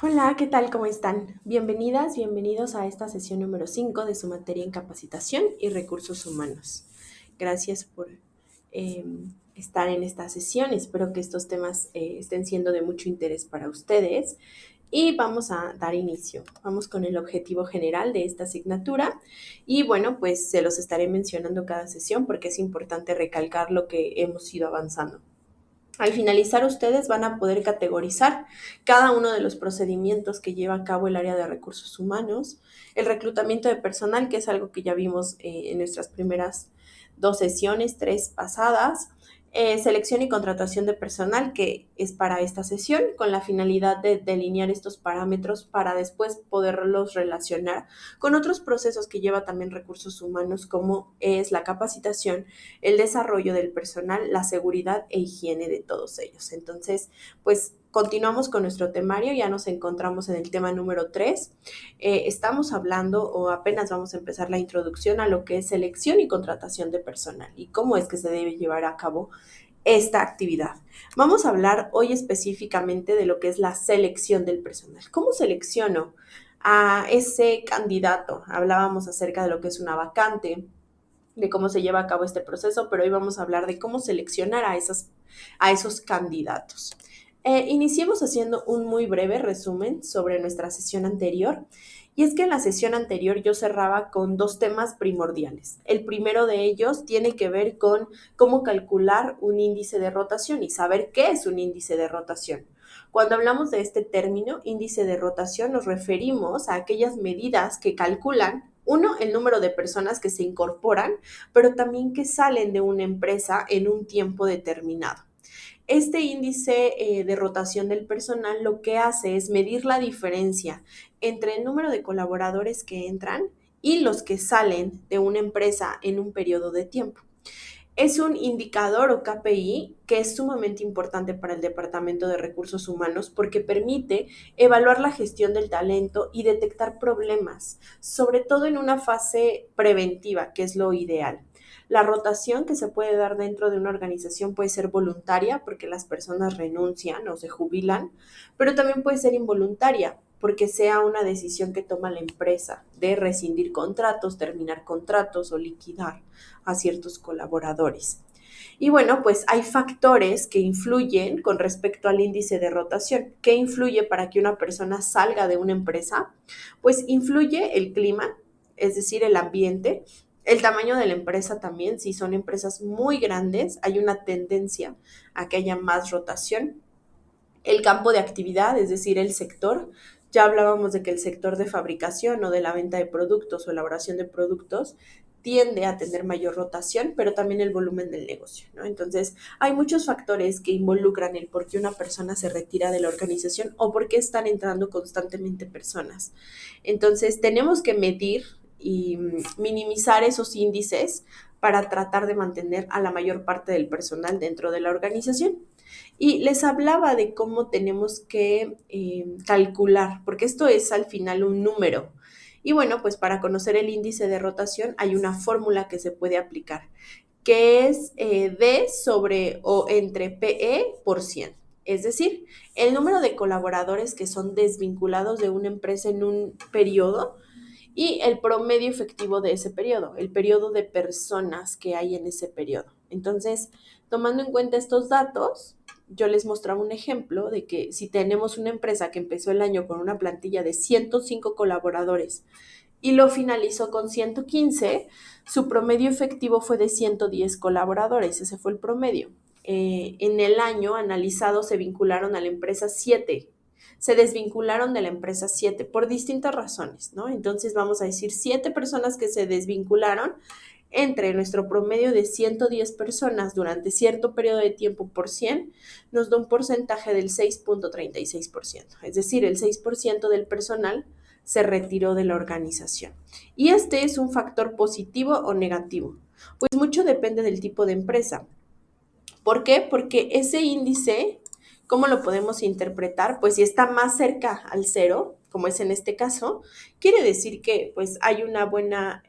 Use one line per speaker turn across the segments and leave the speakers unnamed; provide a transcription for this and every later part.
Hola, ¿qué tal? ¿Cómo están? Bienvenidas, bienvenidos a esta sesión número 5 de su materia en capacitación y recursos humanos. Gracias por eh, estar en esta sesión. Espero que estos temas estén siendo de mucho interés para ustedes y vamos a dar inicio. Vamos con el objetivo general de esta asignatura y bueno, pues se los estaré mencionando cada sesión porque es importante recalcar lo que hemos ido avanzando. Al finalizar, ustedes van a poder categorizar cada uno de los procedimientos que lleva a cabo el área de recursos humanos, el reclutamiento de personal, que es algo que ya vimos en nuestras primeras dos sesiones, tres pasadas, selección y contratación de personal, que es para esta sesión, con la finalidad de delinear estos parámetros para después poderlos relacionar con otros procesos que lleva también recursos humanos, como es la capacitación, el desarrollo del personal, la seguridad e higiene de todos ellos. Entonces, pues continuamos con nuestro temario, ya nos encontramos en el tema número 3. Estamos hablando o apenas vamos a empezar la introducción a lo que es selección y contratación de personal y cómo es que se debe llevar a cabo esta actividad. Vamos a hablar hoy específicamente de lo que es la selección del personal. ¿Cómo selecciono a ese candidato? Hablábamos acerca de lo que es una vacante, de cómo se lleva a cabo este proceso, pero hoy vamos a hablar de cómo seleccionar a esos candidatos. Iniciemos haciendo un muy breve resumen sobre nuestra sesión anterior. Y es que en la sesión anterior yo cerraba con dos temas primordiales. El primero de ellos tiene que ver con cómo calcular un índice de rotación y saber qué es un índice de rotación. Cuando hablamos de este término, índice de rotación, nos referimos a aquellas medidas que calculan, uno, el número de personas que se incorporan, pero también que salen de una empresa en un tiempo determinado. Este índice de rotación del personal lo que hace es medir la diferencia entre el número de colaboradores que entran y los que salen de una empresa en un periodo de tiempo. Es un indicador o KPI que es sumamente importante para el Departamento de Recursos Humanos porque permite evaluar la gestión del talento y detectar problemas, sobre todo en una fase preventiva, que es lo ideal. La rotación que se puede dar dentro de una organización puede ser voluntaria porque las personas renuncian o se jubilan, pero también puede ser involuntaria porque sea una decisión que toma la empresa de rescindir contratos, terminar contratos o liquidar a ciertos colaboradores. Y bueno, pues hay factores que influyen con respecto al índice de rotación. ¿Qué influye para que una persona salga de una empresa? Pues influye el clima, es decir, el ambiente, el tamaño de la empresa también. Si son empresas muy grandes, hay una tendencia a que haya más rotación. El campo de actividad, es decir, el sector. Ya hablábamos de que el sector de fabricación o de la venta de productos o elaboración de productos tiende a tener mayor rotación, pero también el volumen del negocio, ¿no? Entonces, hay muchos factores que involucran el por qué una persona se retira de la organización o por qué están entrando constantemente personas. Entonces, tenemos que medir y minimizar esos índices para tratar de mantener a la mayor parte del personal dentro de la organización. Y les hablaba de cómo tenemos que calcular, porque esto es al final un número. Y bueno, pues para conocer el índice de rotación hay una fórmula que se puede aplicar, que es D sobre o entre PE por 100. Es decir, el número de colaboradores que son desvinculados de una empresa en un periodo y el promedio efectivo de ese periodo, el periodo de personas que hay en ese periodo. Entonces, tomando en cuenta estos datos, yo les mostraba un ejemplo de que si tenemos una empresa que empezó el año con una plantilla de 105 colaboradores y lo finalizó con 115, su promedio efectivo fue de 110 colaboradores, ese fue el promedio. En el año analizado se vincularon a la empresa 7, se desvincularon de la empresa 7 por distintas razones, ¿no? Entonces vamos a decir 7 personas que se desvincularon entre nuestro promedio de 110 personas durante cierto periodo de tiempo por 100, nos da un porcentaje del 6.36%. Es decir, el 6% del personal se retiró de la organización. Y este es un factor positivo o negativo. Pues mucho depende del tipo de empresa. ¿Por qué? Porque ese índice, ¿cómo lo podemos interpretar? Pues si está más cerca al cero, como es en este caso, quiere decir que pues hay una buena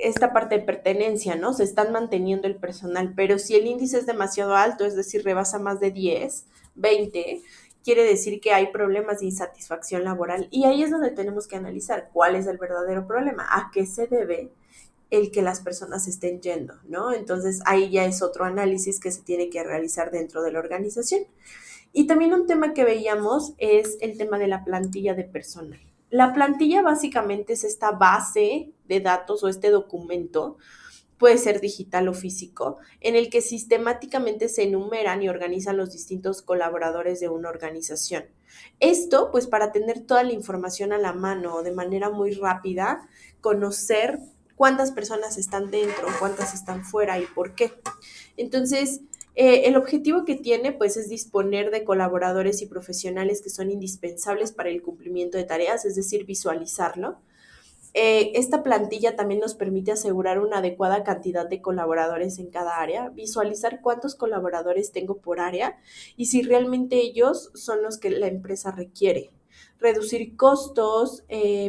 esta parte de pertenencia, ¿no? Se están manteniendo el personal, pero si el índice es demasiado alto, es decir, rebasa más de 10, 20, quiere decir que hay problemas de insatisfacción laboral. Y ahí es donde tenemos que analizar cuál es el verdadero problema, a qué se debe el que las personas estén yendo, ¿no? Entonces ahí ya es otro análisis que se tiene que realizar dentro de la organización. Y también un tema que veíamos es el tema de la plantilla de personal. La plantilla básicamente es esta base de datos o este documento, puede ser digital o físico, en el que sistemáticamente se enumeran y organizan los distintos colaboradores de una organización. Esto, pues, para tener toda la información a la mano de manera muy rápida, conocer cuántas personas están dentro, cuántas están fuera y por qué. Entonces, el objetivo que tiene, pues, es disponer de colaboradores y profesionales que son indispensables para el cumplimiento de tareas, es decir, visualizarlo. Esta plantilla también nos permite asegurar una adecuada cantidad de colaboradores en cada área, visualizar cuántos colaboradores tengo por área y si realmente ellos son los que la empresa requiere. Reducir costos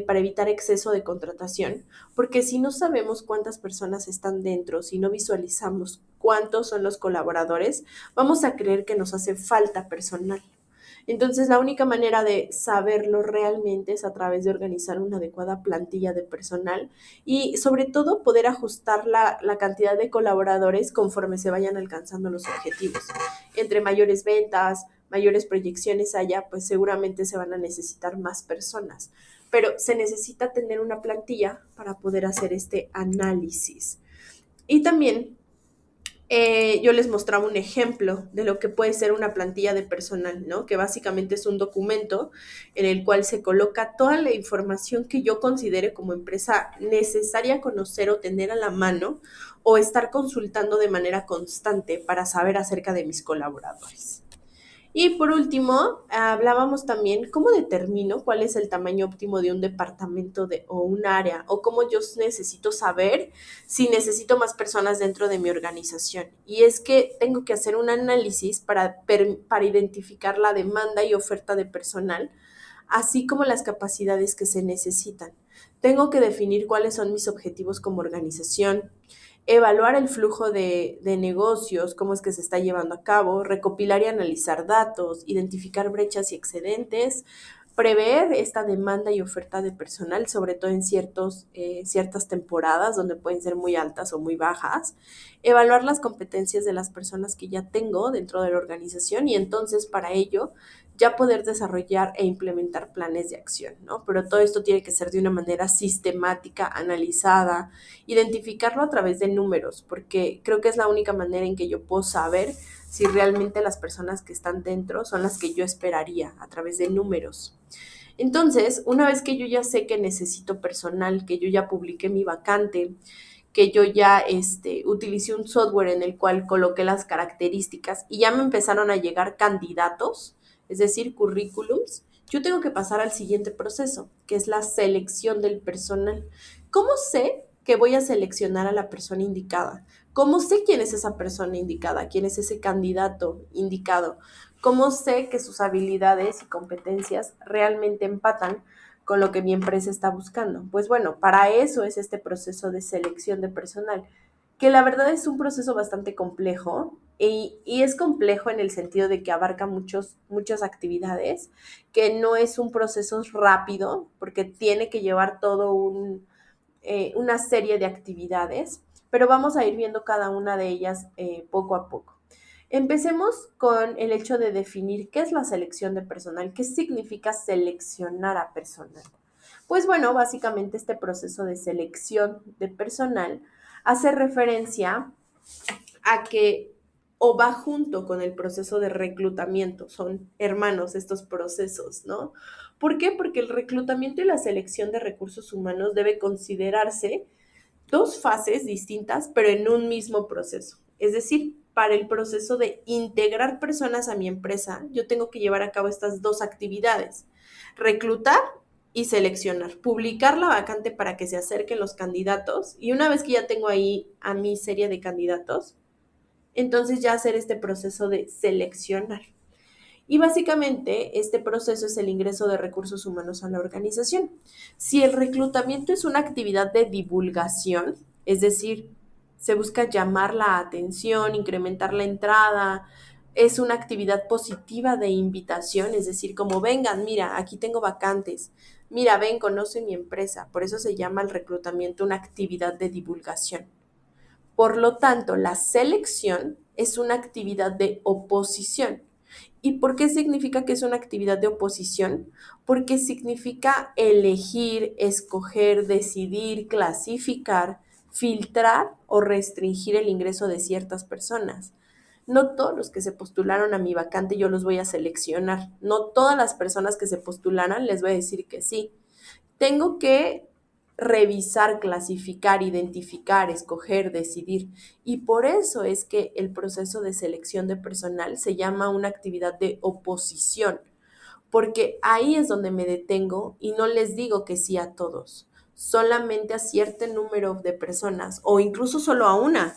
para evitar exceso de contratación, porque si no sabemos cuántas personas están dentro, si no visualizamos cuántos son los colaboradores, vamos a creer que nos hace falta personal. Entonces, la única manera de saberlo realmente es a través de organizar una adecuada plantilla de personal y sobre todo poder ajustar la cantidad de colaboradores conforme se vayan alcanzando los objetivos. Entre mayores ventas, mayores proyecciones haya, pues seguramente se van a necesitar más personas. Pero se necesita tener una plantilla para poder hacer este análisis. Y también yo les mostraba un ejemplo de lo que puede ser una plantilla de personal, ¿no? Que básicamente es un documento en el cual se coloca toda la información que yo considere como empresa necesaria conocer o tener a la mano o estar consultando de manera constante para saber acerca de mis colaboradores. Y por último, hablábamos también cómo determino cuál es el tamaño óptimo de un departamento o un área o cómo yo necesito saber si necesito más personas dentro de mi organización. Y es que tengo que hacer un análisis para identificar la demanda y oferta de personal, así como las capacidades que se necesitan. Tengo que definir cuáles son mis objetivos como organización, evaluar el flujo de negocios, cómo es que se está llevando a cabo, recopilar y analizar datos, identificar brechas y excedentes, prever esta demanda y oferta de personal, sobre todo en ciertas temporadas donde pueden ser muy altas o muy bajas, evaluar las competencias de las personas que ya tengo dentro de la organización y entonces para ello ya poder desarrollar e implementar planes de acción, ¿no? Pero todo esto tiene que ser de una manera sistemática, analizada, identificarlo a través de números, porque creo que es la única manera en que yo puedo saber si realmente las personas que están dentro son las que yo esperaría, a través de números. Entonces, una vez que yo ya sé que necesito personal, que yo ya publiqué mi vacante, que yo ya utilicé un software en el cual coloqué las características y ya me empezaron a llegar candidatos, es decir, currículums, yo tengo que pasar al siguiente proceso, que es la selección del personal. ¿Cómo sé que voy a seleccionar a la persona indicada? ¿Cómo sé quién es esa persona indicada? ¿Quién es ese candidato indicado? ¿Cómo sé que sus habilidades y competencias realmente empatan con lo que mi empresa está buscando? Pues bueno, para eso es este proceso de selección de personal, que la verdad es un proceso bastante complejo y es complejo en el sentido de que abarca muchas actividades, que no es un proceso rápido porque tiene que llevar una serie de actividades, pero vamos a ir viendo cada una de ellas poco a poco. Empecemos con el hecho de definir qué es la selección de personal, qué significa seleccionar a personal. Pues bueno, básicamente este proceso de selección de personal hace referencia a que o va junto con el proceso de reclutamiento, son hermanos estos procesos, ¿no? ¿Por qué? Porque el reclutamiento y la selección de recursos humanos debe considerarse dos fases distintas, pero en un mismo proceso. Es decir, para el proceso de integrar personas a mi empresa, yo tengo que llevar a cabo estas dos actividades: reclutar y seleccionar, publicar la vacante para que se acerquen los candidatos y una vez que ya tengo ahí a mi serie de candidatos, entonces ya hacer este proceso de seleccionar. Y básicamente este proceso es el ingreso de recursos humanos a la organización. Si el reclutamiento es una actividad de divulgación, es decir, se busca llamar la atención, incrementar la entrada, Es una actividad positiva de invitación, es decir, como vengan, mira, aquí tengo vacantes, mira, ven, conoce mi empresa. Por eso se llama el reclutamiento una actividad de divulgación. Por lo tanto, la selección es una actividad de oposición. ¿Y por qué significa que es una actividad de oposición? Porque significa elegir, escoger, decidir, clasificar, filtrar o restringir el ingreso de ciertas personas. No todos los que se postularon a mi vacante yo los voy a seleccionar. No todas las personas que se postularan les voy a decir que sí. Tengo que revisar, clasificar, identificar, escoger, decidir. Y por eso es que el proceso de selección de personal se llama una actividad de oposición, porque ahí es donde me detengo y no les digo que sí a todos, solamente a cierto número de personas o incluso solo a una.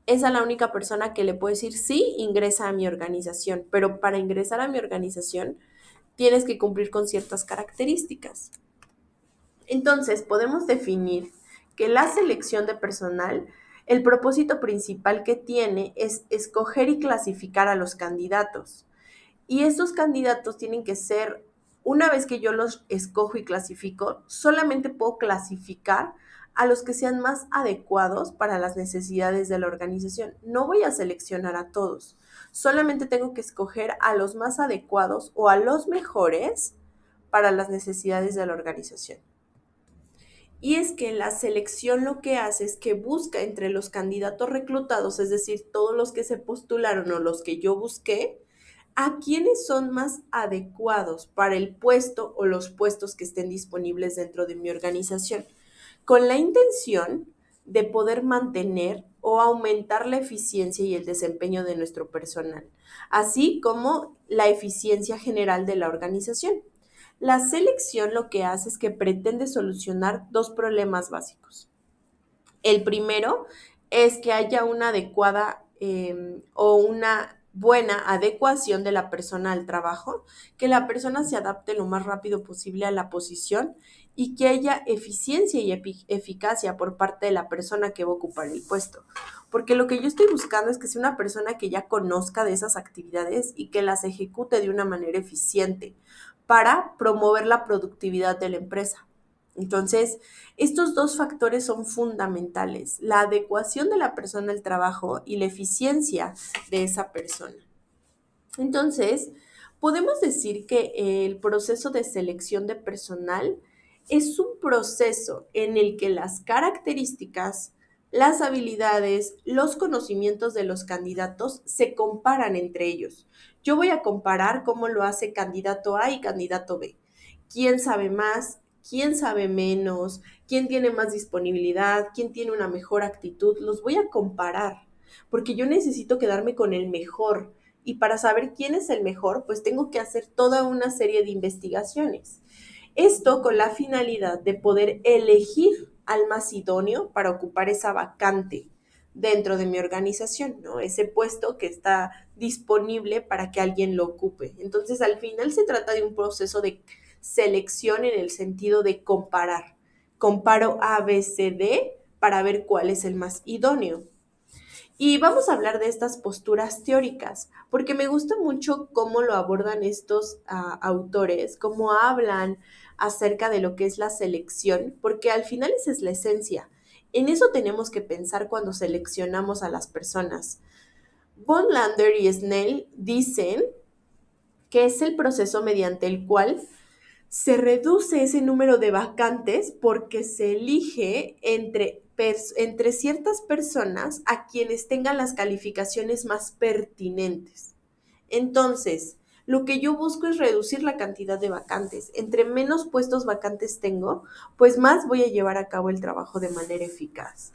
Esa es la única persona que le puedo decir sí, ingresa a mi organización, pero para ingresar a mi organización tienes que cumplir con ciertas características. Entonces, podemos definir que la selección de personal, el propósito principal que tiene es escoger y clasificar a los candidatos. Y estos candidatos tienen que ser, una vez que yo los escojo y clasifico, solamente puedo clasificar a los que sean más adecuados para las necesidades de la organización. No voy a seleccionar a todos, solamente tengo que escoger a los más adecuados o a los mejores para las necesidades de la organización. Y es que la selección lo que hace es que busca entre los candidatos reclutados, es decir, todos los que se postularon o los que yo busqué, a quienes son más adecuados para el puesto o los puestos que estén disponibles dentro de mi organización, con la intención de poder mantener o aumentar la eficiencia y el desempeño de nuestro personal, así como la eficiencia general de la organización. La selección lo que hace es que pretende solucionar dos problemas básicos. El primero es que haya una adecuada o una buena adecuación de la persona al trabajo, que la persona se adapte lo más rápido posible a la posición y que haya eficiencia y eficacia por parte de la persona que va a ocupar el puesto. Porque lo que yo estoy buscando es que sea una persona que ya conozca de esas actividades y que las ejecute de una manera eficiente para promover la productividad de la empresa. Entonces, estos dos factores son fundamentales, la adecuación de la persona al trabajo y la eficiencia de esa persona. Entonces, podemos decir que el proceso de selección de personal es un proceso en el que las características, las habilidades, los conocimientos de los candidatos se comparan entre ellos. Yo voy a comparar cómo lo hace candidato A y candidato B. ¿Quién sabe más? ¿Quién sabe menos? ¿Quién tiene más disponibilidad? ¿Quién tiene una mejor actitud? Los voy a comparar porque yo necesito quedarme con el mejor. Y para saber quién es el mejor, pues tengo que hacer toda una serie de investigaciones. Esto con la finalidad de poder elegir al más idóneo para ocupar esa vacante dentro de mi organización, ¿no? Ese puesto que está disponible para que alguien lo ocupe. Entonces, al final se trata de un proceso de selección en el sentido de comparar. Comparo A, B, C, D para ver cuál es el más idóneo. Y vamos a hablar de estas posturas teóricas, porque me gusta mucho cómo lo abordan estos autores, cómo hablan acerca de lo que es la selección, porque al final esa es la esencia. En eso tenemos que pensar cuando seleccionamos a las personas. Von Lander y Snell dicen que es el proceso mediante el cual se reduce ese número de vacantes porque se elige entre ciertas personas a quienes tengan las calificaciones más pertinentes. Entonces, lo que yo busco es reducir la cantidad de vacantes. Entre menos puestos vacantes tengo, pues más voy a llevar a cabo el trabajo de manera eficaz.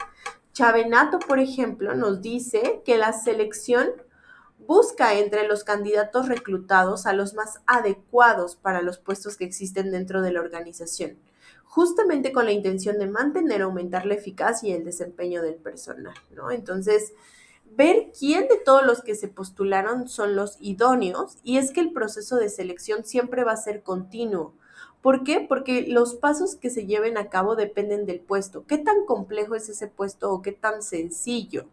Chavenato, por ejemplo, nos dice que la selección busca entre los candidatos reclutados a los más adecuados para los puestos que existen dentro de la organización, justamente con la intención de mantener o aumentar la eficacia y el desempeño del personal, ¿no? Entonces, ver quién de todos los que se postularon son los idóneos, y es que el proceso de selección siempre va a ser continuo. ¿Por qué? Porque los pasos que se lleven a cabo dependen del puesto. ¿Qué tan complejo es ese puesto o qué tan sencillo?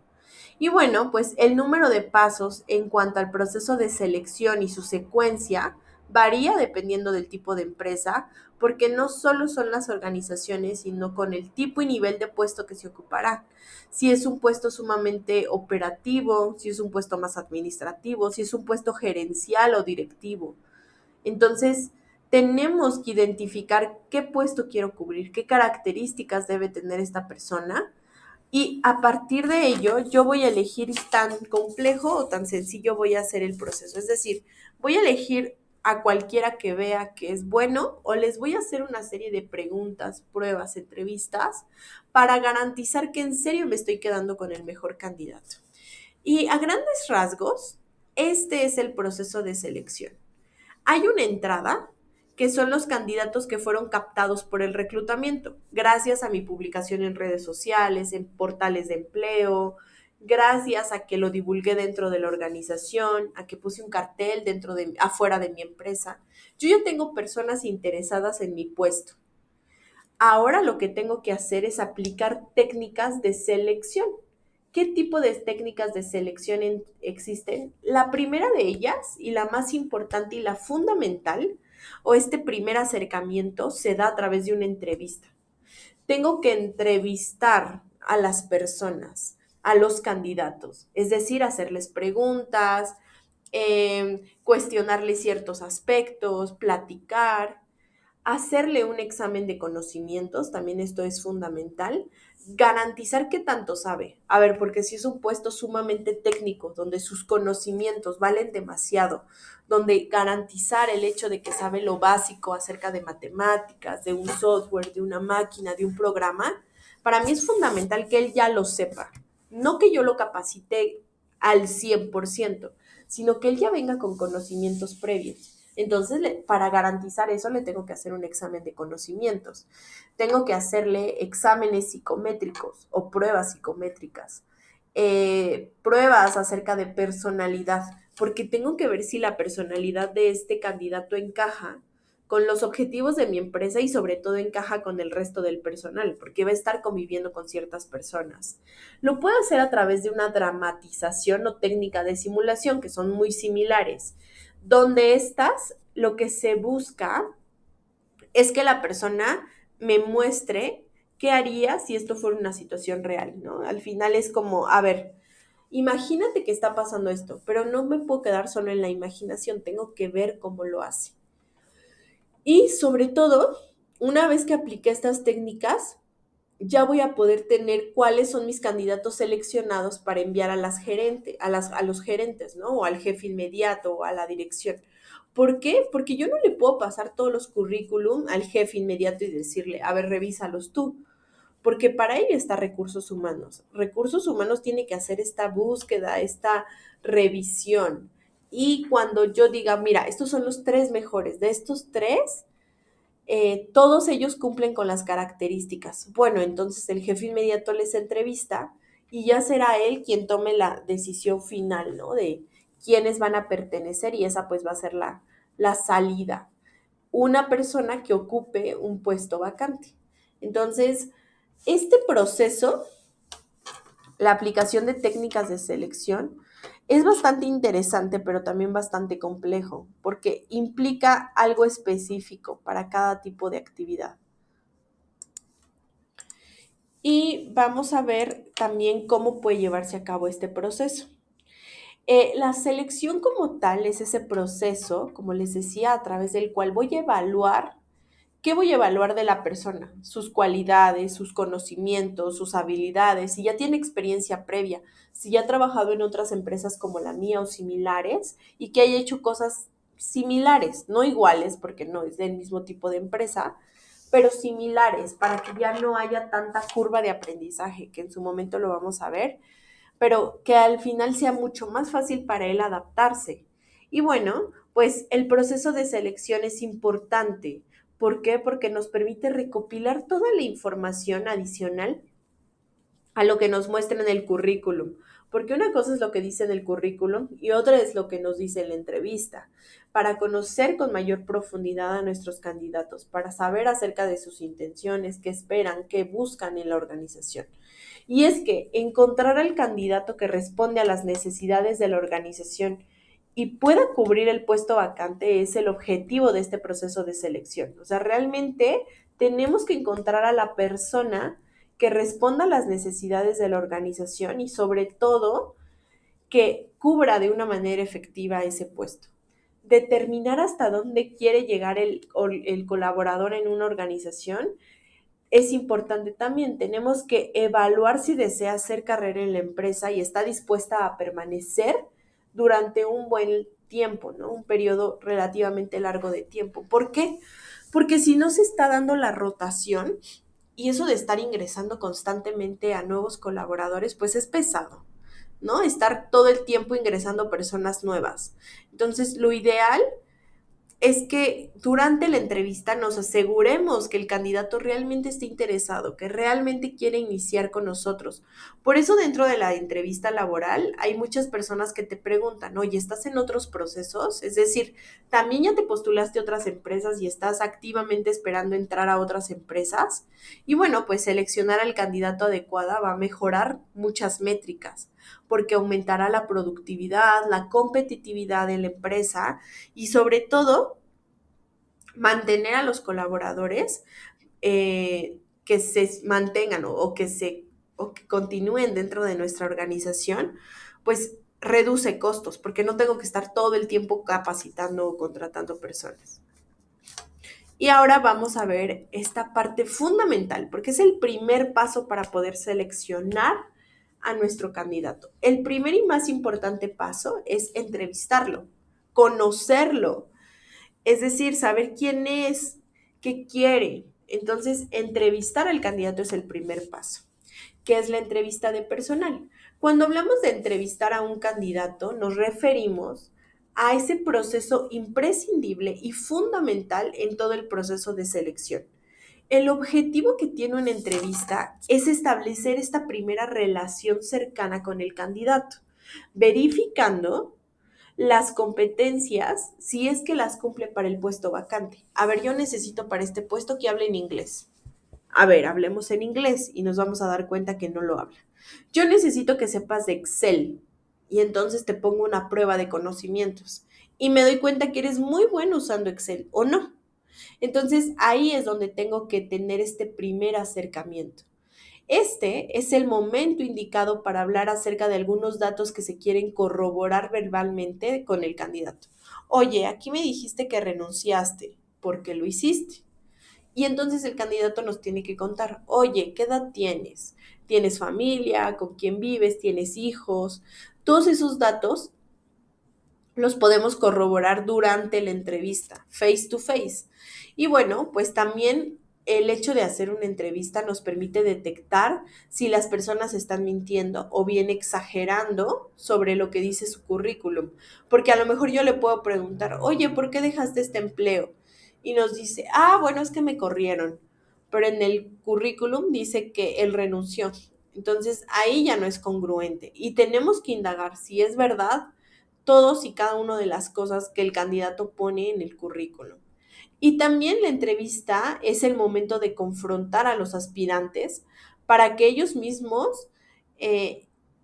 Y bueno, pues el número de pasos en cuanto al proceso de selección y su secuencia varía dependiendo del tipo de empresa, porque no solo son las organizaciones, sino con el tipo y nivel de puesto que se ocupará. Si es un puesto sumamente operativo, si es un puesto más administrativo, si es un puesto gerencial o directivo. Entonces, tenemos que identificar qué puesto quiero cubrir, qué características debe tener esta persona y a partir de ello, yo voy a elegir tan complejo o tan sencillo voy a hacer el proceso. Es decir, voy a elegir a cualquiera que vea que es bueno o les voy a hacer una serie de preguntas, pruebas, entrevistas para garantizar que en serio me estoy quedando con el mejor candidato. Y a grandes rasgos, este es el proceso de selección. Hay una entrada que son los candidatos que fueron captados por el reclutamiento, gracias a mi publicación en redes sociales, en portales de empleo, gracias a que lo divulgué dentro de la organización, a que puse un cartel afuera de mi empresa. Yo ya tengo personas interesadas en mi puesto. Ahora lo que tengo que hacer es aplicar técnicas de selección. ¿Qué tipo de técnicas de selección existen? La primera de ellas, y la más importante y la fundamental, o este primer acercamiento, se da a través de una entrevista. Tengo que entrevistar a las personas, a los candidatos, es decir, hacerles preguntas, cuestionarles ciertos aspectos, platicar, hacerle un examen de conocimientos, también esto es fundamental, garantizar que tanto sabe. A ver, porque si es un puesto sumamente técnico, donde sus conocimientos valen demasiado, donde garantizar el hecho de que sabe lo básico acerca de matemáticas, de un software, de una máquina, de un programa, para mí es fundamental que él ya lo sepa. No que yo lo capacite al 100%, sino que él ya venga con conocimientos previos. Entonces, para garantizar eso, le tengo que hacer un examen de conocimientos. Tengo que hacerle exámenes psicométricos o pruebas psicométricas, pruebas acerca de personalidad, porque tengo que ver si la personalidad de este candidato encaja con los objetivos de mi empresa y sobre todo encaja con el resto del personal, porque va a estar conviviendo con ciertas personas. Lo puedo hacer a través de una dramatización o técnica de simulación, que son muy similares, donde estas, lo que se busca es que la persona me muestre qué haría si esto fuera una situación real, ¿no? Al final es como, a ver, imagínate que está pasando esto, pero no me puedo quedar solo en la imaginación, tengo que ver cómo lo hace. Y sobre todo, una vez que apliqué estas técnicas, ya voy a poder tener cuáles son mis candidatos seleccionados para enviar a a los gerentes, ¿no? O al jefe inmediato o a la dirección. ¿Por qué? Porque yo no le puedo pasar todos los currículum al jefe inmediato y decirle, a ver, revísalos tú, porque para ello está recursos humanos. Recursos humanos tiene que hacer esta búsqueda, esta revisión. Y cuando yo diga, mira, estos son los tres mejores, de estos tres, todos ellos cumplen con las características. Bueno, entonces el jefe inmediato les entrevista y ya será él quien tome la decisión final, ¿no? De quiénes van a pertenecer y esa pues va a ser la salida. Una persona que ocupe un puesto vacante. Entonces, este proceso, la aplicación de técnicas de selección, es bastante interesante, pero también bastante complejo, porque implica algo específico para cada tipo de actividad. Y vamos a ver también cómo puede llevarse a cabo este proceso. La selección como tal es ese proceso, como les decía, a través del cual voy a evaluar. ¿Qué voy a evaluar de la persona? Sus cualidades, sus conocimientos, sus habilidades, si ya tiene experiencia previa, si ya ha trabajado en otras empresas como la mía o similares y que haya hecho cosas similares, no iguales porque no es del mismo tipo de empresa, pero similares para que ya no haya tanta curva de aprendizaje, que en su momento lo vamos a ver, pero que al final sea mucho más fácil para él adaptarse. Y bueno, pues el proceso de selección es importante. ¿Por qué? Porque nos permite recopilar toda la información adicional a lo que nos muestra en el currículum. Porque una cosa es lo que dice en el currículum y otra es lo que nos dice en la entrevista, para conocer con mayor profundidad a nuestros candidatos, para saber acerca de sus intenciones, qué esperan, qué buscan en la organización. Y es que encontrar al candidato que responde a las necesidades de la organización y pueda cubrir el puesto vacante es el objetivo de este proceso de selección. O sea, realmente tenemos que encontrar a la persona que responda a las necesidades de la organización y sobre todo que cubra de una manera efectiva ese puesto. Determinar hasta dónde quiere llegar el colaborador en una organización es importante también. Tenemos que evaluar si desea hacer carrera en la empresa y está dispuesta a permanecer durante un buen tiempo, ¿no? Un periodo relativamente largo de tiempo. ¿Por qué? Porque si no se está dando la rotación y eso de estar ingresando constantemente a nuevos colaboradores, pues es pesado, ¿no? Estar todo el tiempo ingresando personas nuevas. Entonces, lo ideal es que durante la entrevista nos aseguremos que el candidato realmente esté interesado, que realmente quiere iniciar con nosotros. Por eso dentro de la entrevista laboral hay muchas personas que te preguntan, oye, ¿estás en otros procesos? Es decir, ¿también ya te postulaste a otras empresas y estás activamente esperando entrar a otras empresas? Y bueno, pues seleccionar al candidato adecuado va a mejorar muchas métricas, porque aumentará la productividad, la competitividad de la empresa y sobre todo mantener a los colaboradores que se mantengan o que continúen dentro de nuestra organización, pues reduce costos, porque no tengo que estar todo el tiempo capacitando o contratando personas. Y ahora vamos a ver esta parte fundamental, porque es el primer paso para poder seleccionar a nuestro candidato. El primer y más importante paso es entrevistarlo, conocerlo, es decir, saber quién es, qué quiere. Entonces, entrevistar al candidato es el primer paso. ¿Qué es la entrevista de personal? Cuando hablamos de entrevistar a un candidato, nos referimos a ese proceso imprescindible y fundamental en todo el proceso de selección. El objetivo que tiene una entrevista es establecer esta primera relación cercana con el candidato, verificando las competencias si es que las cumple para el puesto vacante. A ver, yo necesito para este puesto que hable en inglés. A ver, hablemos en inglés y nos vamos a dar cuenta que no lo habla. Yo necesito que sepas de Excel y entonces te pongo una prueba de conocimientos y me doy cuenta que eres muy bueno usando Excel o no. Entonces ahí es donde tengo que tener este primer acercamiento. Este es el momento indicado para hablar acerca de algunos datos que se quieren corroborar verbalmente con el candidato. Oye, aquí me dijiste que renunciaste. ¿Por qué lo hiciste? Y entonces el candidato nos tiene que contar, oye, ¿qué edad tienes? ¿Tienes familia? ¿Con quién vives? ¿Tienes hijos? Todos esos datos los podemos corroborar durante la entrevista, face to face. Y bueno, pues también el hecho de hacer una entrevista nos permite detectar si las personas están mintiendo o bien exagerando sobre lo que dice su currículum. Porque a lo mejor yo le puedo preguntar, oye, ¿por qué dejaste este empleo? Y nos dice, bueno, es que me corrieron. Pero en el currículum dice que él renunció. Entonces ahí ya no es congruente y tenemos que indagar si es verdad todos y cada una de las cosas que el candidato pone en el currículum. Y también la entrevista es el momento de confrontar a los aspirantes para que ellos mismos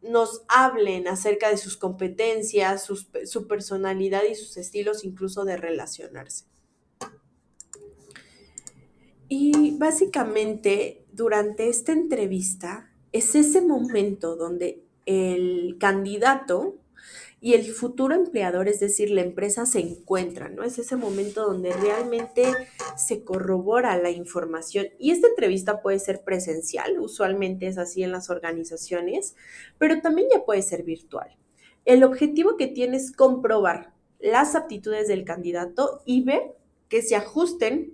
nos hablen acerca de sus competencias, su personalidad y sus estilos incluso de relacionarse. Y básicamente durante esta entrevista es ese momento donde el candidato y el futuro empleador, es decir, la empresa se encuentran, ¿no? Es ese momento donde realmente se corrobora la información y esta entrevista puede ser presencial, usualmente es así en las organizaciones, pero también ya puede ser virtual. El objetivo que tiene es comprobar las aptitudes del candidato y ver que se ajusten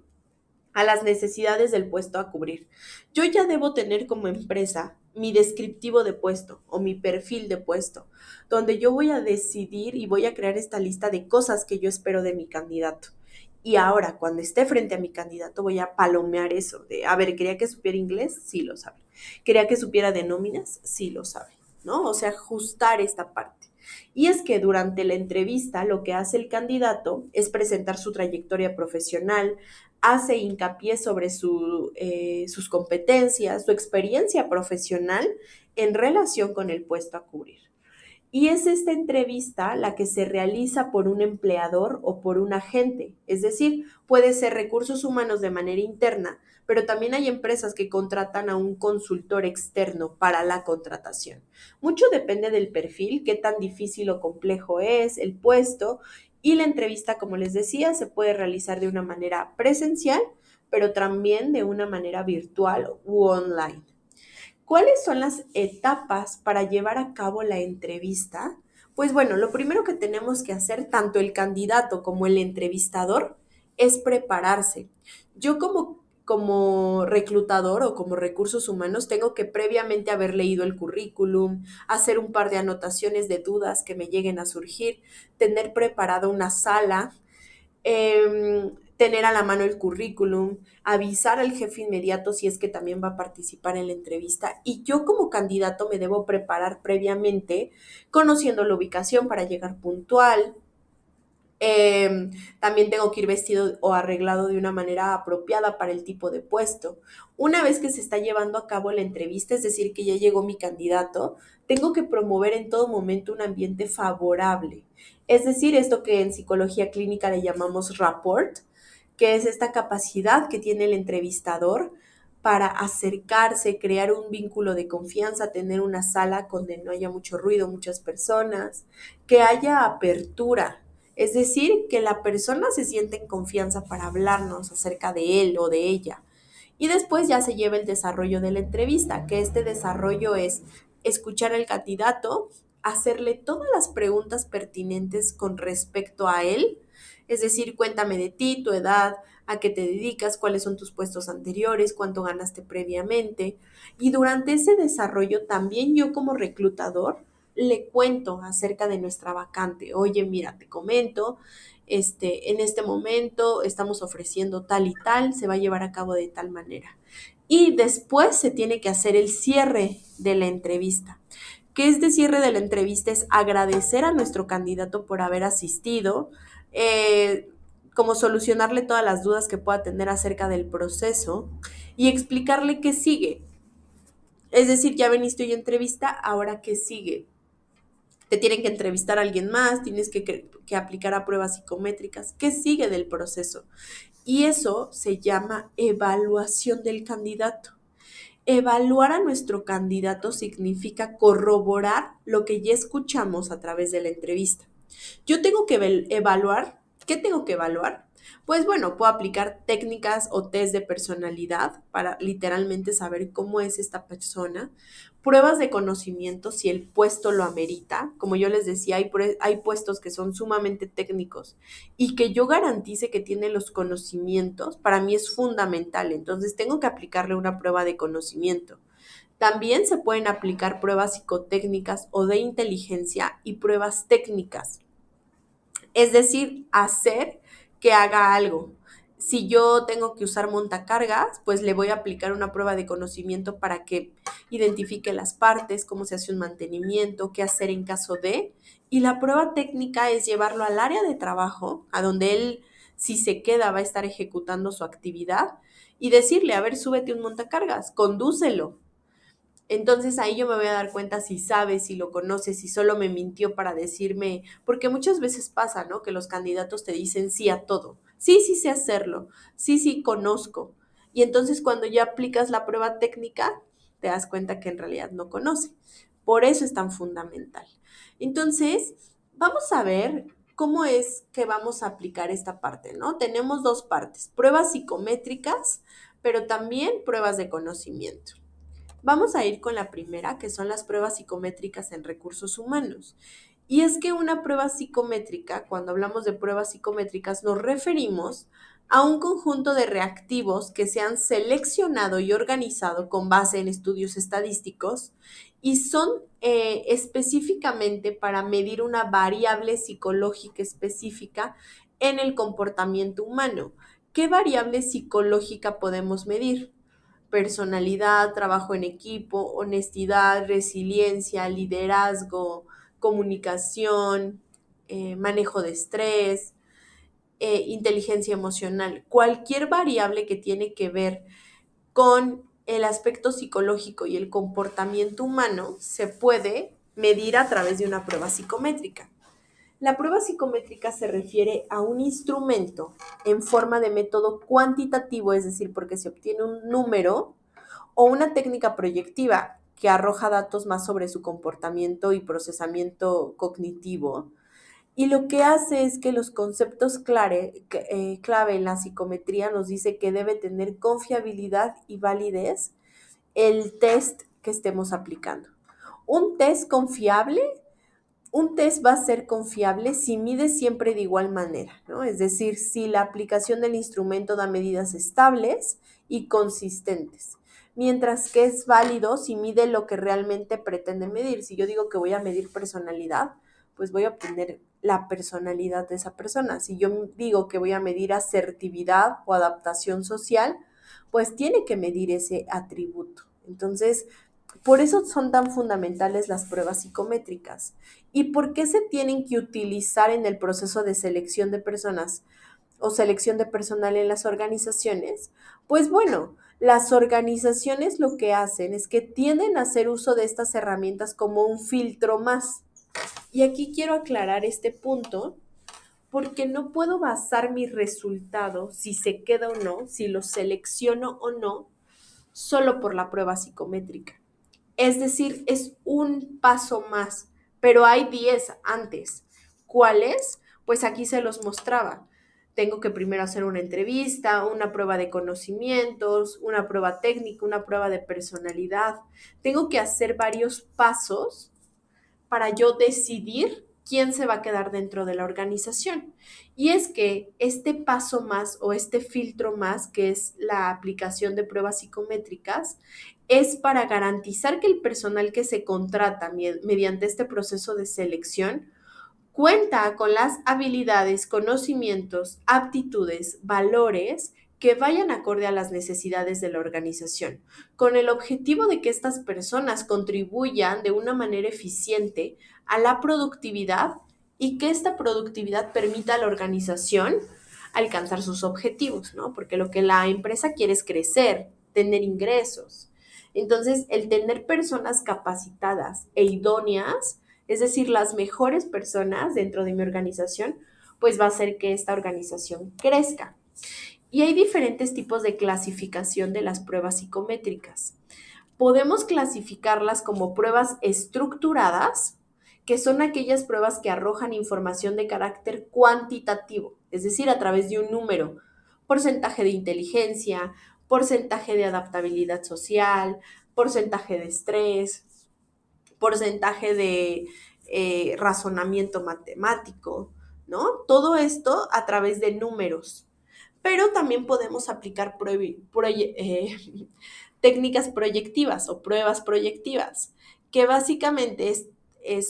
a las necesidades del puesto a cubrir. Yo ya debo tener como empresa mi descriptivo de puesto o mi perfil de puesto, donde yo voy a decidir y voy a crear esta lista de cosas que yo espero de mi candidato. Y ahora, cuando esté frente a mi candidato, voy a palomear eso de, a ver, ¿quería que supiera inglés? Sí lo sabe. ¿Quería que supiera de nóminas? Sí lo sabe, ¿no? O sea, ajustar esta parte. Y es que durante la entrevista lo que hace el candidato es presentar su trayectoria profesional, hace hincapié sobre sus competencias, su experiencia profesional en relación con el puesto a cubrir. Y es esta entrevista la que se realiza por un empleador o por un agente, es decir, puede ser recursos humanos de manera interna, pero también hay empresas que contratan a un consultor externo para la contratación. Mucho depende del perfil, qué tan difícil o complejo es el puesto, y la entrevista, como les decía, se puede realizar de una manera presencial, pero también de una manera virtual u online. ¿Cuáles son las etapas para llevar a cabo la entrevista? Pues bueno, lo primero que tenemos que hacer, tanto el candidato como el entrevistador, es prepararse. Yo como reclutador o como recursos humanos tengo que previamente haber leído el currículum, hacer un par de anotaciones de dudas que me lleguen a surgir, tener preparada una sala, tener a la mano el currículum, avisar al jefe inmediato si es que también va a participar en la entrevista, y yo como candidato me debo preparar previamente conociendo la ubicación para llegar puntual. También tengo que ir vestido o arreglado de una manera apropiada para el tipo de puesto. Una vez que se está llevando a cabo la entrevista, es decir, que ya llegó mi candidato, tengo que promover en todo momento un ambiente favorable. Es decir, esto que en psicología clínica le llamamos rapport, que es esta capacidad que tiene el entrevistador para acercarse, crear un vínculo de confianza, tener una sala donde no haya mucho ruido, muchas personas, que haya apertura. Es decir, que la persona se siente en confianza para hablarnos acerca de él o de ella. Y después ya se lleva el desarrollo de la entrevista, que este desarrollo es escuchar al candidato, hacerle todas las preguntas pertinentes con respecto a él, es decir, cuéntame de ti, tu edad, a qué te dedicas, cuáles son tus puestos anteriores, cuánto ganaste previamente. Y durante ese desarrollo también yo como reclutador le cuento acerca de nuestra vacante. Oye, mira, te comento, en este momento estamos ofreciendo tal y tal, se va a llevar a cabo de tal manera. Y después se tiene que hacer el cierre de la entrevista. Que este cierre de la entrevista es agradecer a nuestro candidato por haber asistido, eh, como solucionarle todas las dudas que pueda tener acerca del proceso y explicarle qué sigue. Es decir, ya veniste hoy a entrevista, ahora qué sigue. Te tienen que entrevistar a alguien más, tienes que aplicar a pruebas psicométricas. ¿Qué sigue del proceso? Y eso se llama evaluación del candidato. Evaluar a nuestro candidato significa corroborar lo que ya escuchamos a través de la entrevista. Yo tengo que evaluar. ¿Qué tengo que evaluar? Pues bueno, puedo aplicar técnicas o test de personalidad para literalmente saber cómo es esta persona. Pruebas de conocimiento si el puesto lo amerita. Como yo les decía, hay puestos que son sumamente técnicos y que yo garantice que tiene los conocimientos, para mí es fundamental. Entonces tengo que aplicarle una prueba de conocimiento. También se pueden aplicar pruebas psicotécnicas o de inteligencia y pruebas técnicas. Es decir, hacer que haga algo. Si yo tengo que usar montacargas, pues le voy a aplicar una prueba de conocimiento para que identifique las partes, cómo se hace un mantenimiento, qué hacer en caso de. Y la prueba técnica es llevarlo al área de trabajo, a donde él, si se queda, va a estar ejecutando su actividad y decirle, a ver, súbete un montacargas, condúcelo. Entonces ahí yo me voy a dar cuenta si sabe, si lo conoce, si solo me mintió para decirme, porque muchas veces pasa, ¿no? Que los candidatos te dicen sí a todo. Sí, sí sé hacerlo. Sí, sí conozco. Y entonces cuando ya aplicas la prueba técnica, te das cuenta que en realidad no conoce. Por eso es tan fundamental. Entonces, vamos a ver cómo es que vamos a aplicar esta parte, ¿no? Tenemos dos partes, pruebas psicométricas, pero también pruebas de conocimiento. Vamos a ir con la primera, que son las pruebas psicométricas en recursos humanos. Y es que una prueba psicométrica, cuando hablamos de pruebas psicométricas, nos referimos a un conjunto de reactivos que se han seleccionado y organizado con base en estudios estadísticos y son específicamente para medir una variable psicológica específica en el comportamiento humano. ¿Qué variable psicológica podemos medir? Personalidad, trabajo en equipo, honestidad, resiliencia, liderazgo, comunicación, manejo de estrés, inteligencia emocional. Cualquier variable que tiene que ver con el aspecto psicológico y el comportamiento humano se puede medir a través de una prueba psicométrica. La prueba psicométrica se refiere a un instrumento en forma de método cuantitativo, es decir, porque se obtiene un número, o una técnica proyectiva que arroja datos más sobre su comportamiento y procesamiento cognitivo. Y lo que hace es que los conceptos clave en la psicometría nos dice que debe tener confiabilidad y validez el test que estemos aplicando. Un test confiable Un test va a ser confiable si mide siempre de igual manera, ¿no? Es decir, si la aplicación del instrumento da medidas estables y consistentes, mientras que es válido si mide lo que realmente pretende medir. Si yo digo que voy a medir personalidad, pues voy a obtener la personalidad de esa persona. Si yo digo que voy a medir asertividad o adaptación social, pues tiene que medir ese atributo. Entonces, por eso son tan fundamentales las pruebas psicométricas. ¿Y por qué se tienen que utilizar en el proceso de selección de personas o selección de personal en las organizaciones? Pues bueno, las organizaciones lo que hacen es que tienden a hacer uso de estas herramientas como un filtro más. Y aquí quiero aclarar este punto porque no puedo basar mi resultado, si se queda o no, si lo selecciono o no, solo por la prueba psicométrica. Es decir, es un paso más, pero hay 10 antes. ¿Cuáles? Pues aquí se los mostraba. Tengo que primero hacer una entrevista, una prueba de conocimientos, una prueba técnica, una prueba de personalidad. Tengo que hacer varios pasos para yo decidir quién se va a quedar dentro de la organización. Y es que este paso más o este filtro más, que es la aplicación de pruebas psicométricas, es para garantizar que el personal que se contrata mediante este proceso de selección cuenta con las habilidades, conocimientos, aptitudes, valores que vayan acorde a las necesidades de la organización, con el objetivo de que estas personas contribuyan de una manera eficiente a la productividad y que esta productividad permita a la organización alcanzar sus objetivos, ¿no? Porque lo que la empresa quiere es crecer, tener ingresos. Entonces, el tener personas capacitadas e idóneas, es decir, las mejores personas dentro de mi organización, pues va a hacer que esta organización crezca. Y hay diferentes tipos de clasificación de las pruebas psicométricas. Podemos clasificarlas como pruebas estructuradas, que son aquellas pruebas que arrojan información de carácter cuantitativo, es decir, a través de un número, porcentaje de inteligencia, porcentaje de adaptabilidad social, porcentaje de estrés, porcentaje de razonamiento matemático, ¿no? Todo esto a través de números. Pero también podemos aplicar técnicas proyectivas o pruebas proyectivas, que básicamente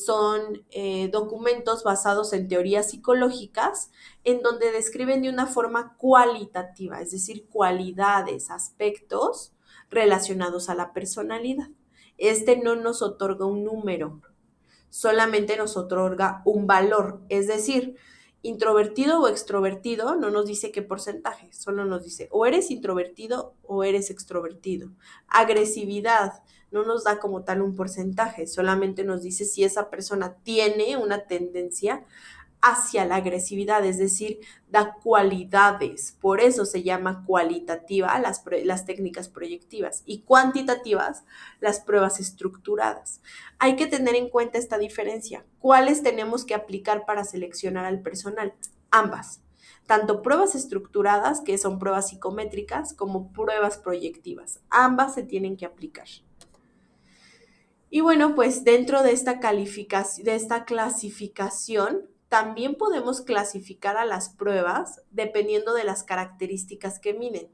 son documentos basados en teorías psicológicas en donde describen de una forma cualitativa, es decir, cualidades, aspectos relacionados a la personalidad. Este no nos otorga un número, solamente nos otorga un valor, es decir, introvertido o extrovertido no nos dice qué porcentaje, solo nos dice o eres introvertido o eres extrovertido. Agresividad no nos da como tal un porcentaje, solamente nos dice si esa persona tiene una tendencia hacia la agresividad, es decir, da cualidades. Por eso se llama cualitativa las técnicas proyectivas y cuantitativas las pruebas estructuradas. Hay que tener en cuenta esta diferencia. ¿Cuáles tenemos que aplicar para seleccionar al personal? Ambas. Tanto pruebas estructuradas, que son pruebas psicométricas, como pruebas proyectivas. Ambas se tienen que aplicar. Y bueno, pues dentro de esta clasificación, también podemos clasificar a las pruebas dependiendo de las características que miden.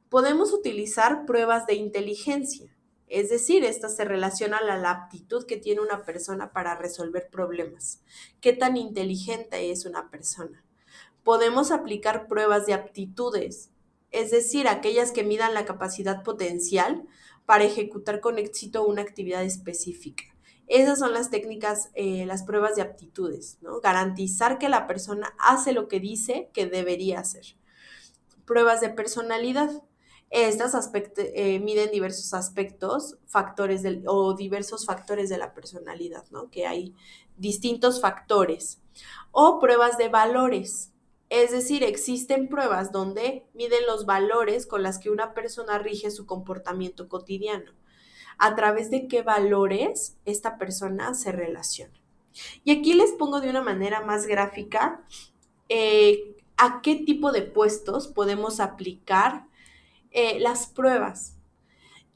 Podemos utilizar pruebas de inteligencia, es decir, estas se relacionan a la aptitud que tiene una persona para resolver problemas. ¿Qué tan inteligente es una persona? Podemos aplicar pruebas de aptitudes, es decir, aquellas que midan la capacidad potencial para ejecutar con éxito una actividad específica. Esas son las técnicas, las pruebas de aptitudes, ¿no? Garantizar que la persona hace lo que dice que debería hacer. Pruebas de personalidad. Estas miden diversos aspectos, o diversos factores de la personalidad, ¿no? Que hay distintos factores. O pruebas de valores. Es decir, existen pruebas donde miden los valores con las que una persona rige su comportamiento cotidiano. A través de qué valores esta persona se relaciona. Y aquí les pongo de una manera más gráfica a qué tipo de puestos podemos aplicar las pruebas.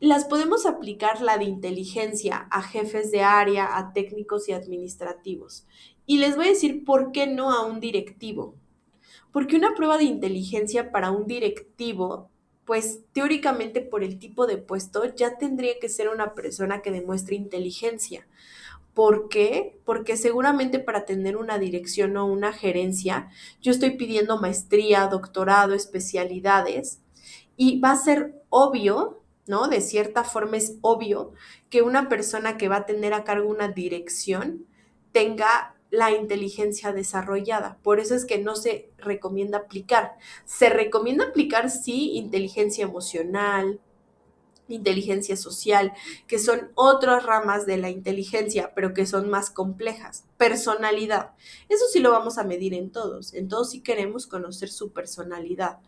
Las podemos aplicar la de inteligencia a jefes de área, a técnicos y administrativos. Y les voy a decir por qué no a un directivo. Porque una prueba de inteligencia para un directivo, pues teóricamente por el tipo de puesto, ya tendría que ser una persona que demuestre inteligencia. ¿Por qué? Porque seguramente para tener una dirección o una gerencia, yo estoy pidiendo maestría, doctorado, especialidades, y va a ser obvio, ¿no? De cierta forma es obvio que una persona que va a tener a cargo una dirección tenga la inteligencia desarrollada. Por eso es que no se recomienda aplicar. Se recomienda aplicar, sí, inteligencia emocional, inteligencia social, que son otras ramas de la inteligencia, pero que son más complejas. Personalidad. Eso sí lo vamos a medir en todos. En todos sí queremos conocer su personalidad.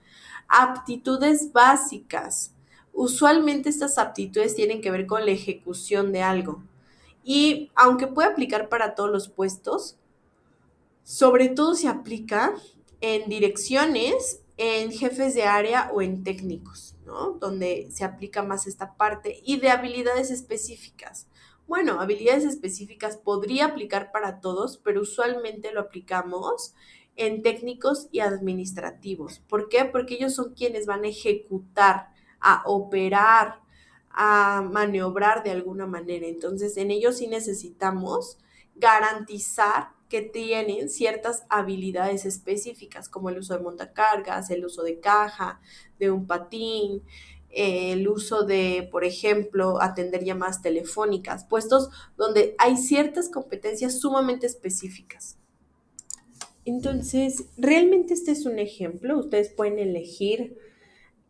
Aptitudes básicas. Usualmente estas aptitudes tienen que ver con la ejecución de algo. Y aunque puede aplicar para todos los puestos, sobre todo se aplica en direcciones, en jefes de área o en técnicos, ¿no? Donde se aplica más esta parte y de habilidades específicas. Bueno, habilidades específicas podría aplicar para todos, pero usualmente lo aplicamos en técnicos y administrativos. ¿Por qué? Porque ellos son quienes van a ejecutar, a operar, a maniobrar de alguna manera. Entonces, en ellos sí necesitamos garantizar que tienen ciertas habilidades específicas, como el uso de montacargas, el uso de caja, de un patín, el uso de, por ejemplo, atender llamadas telefónicas, puestos donde hay ciertas competencias sumamente específicas. Entonces, realmente este es un ejemplo. Ustedes pueden elegir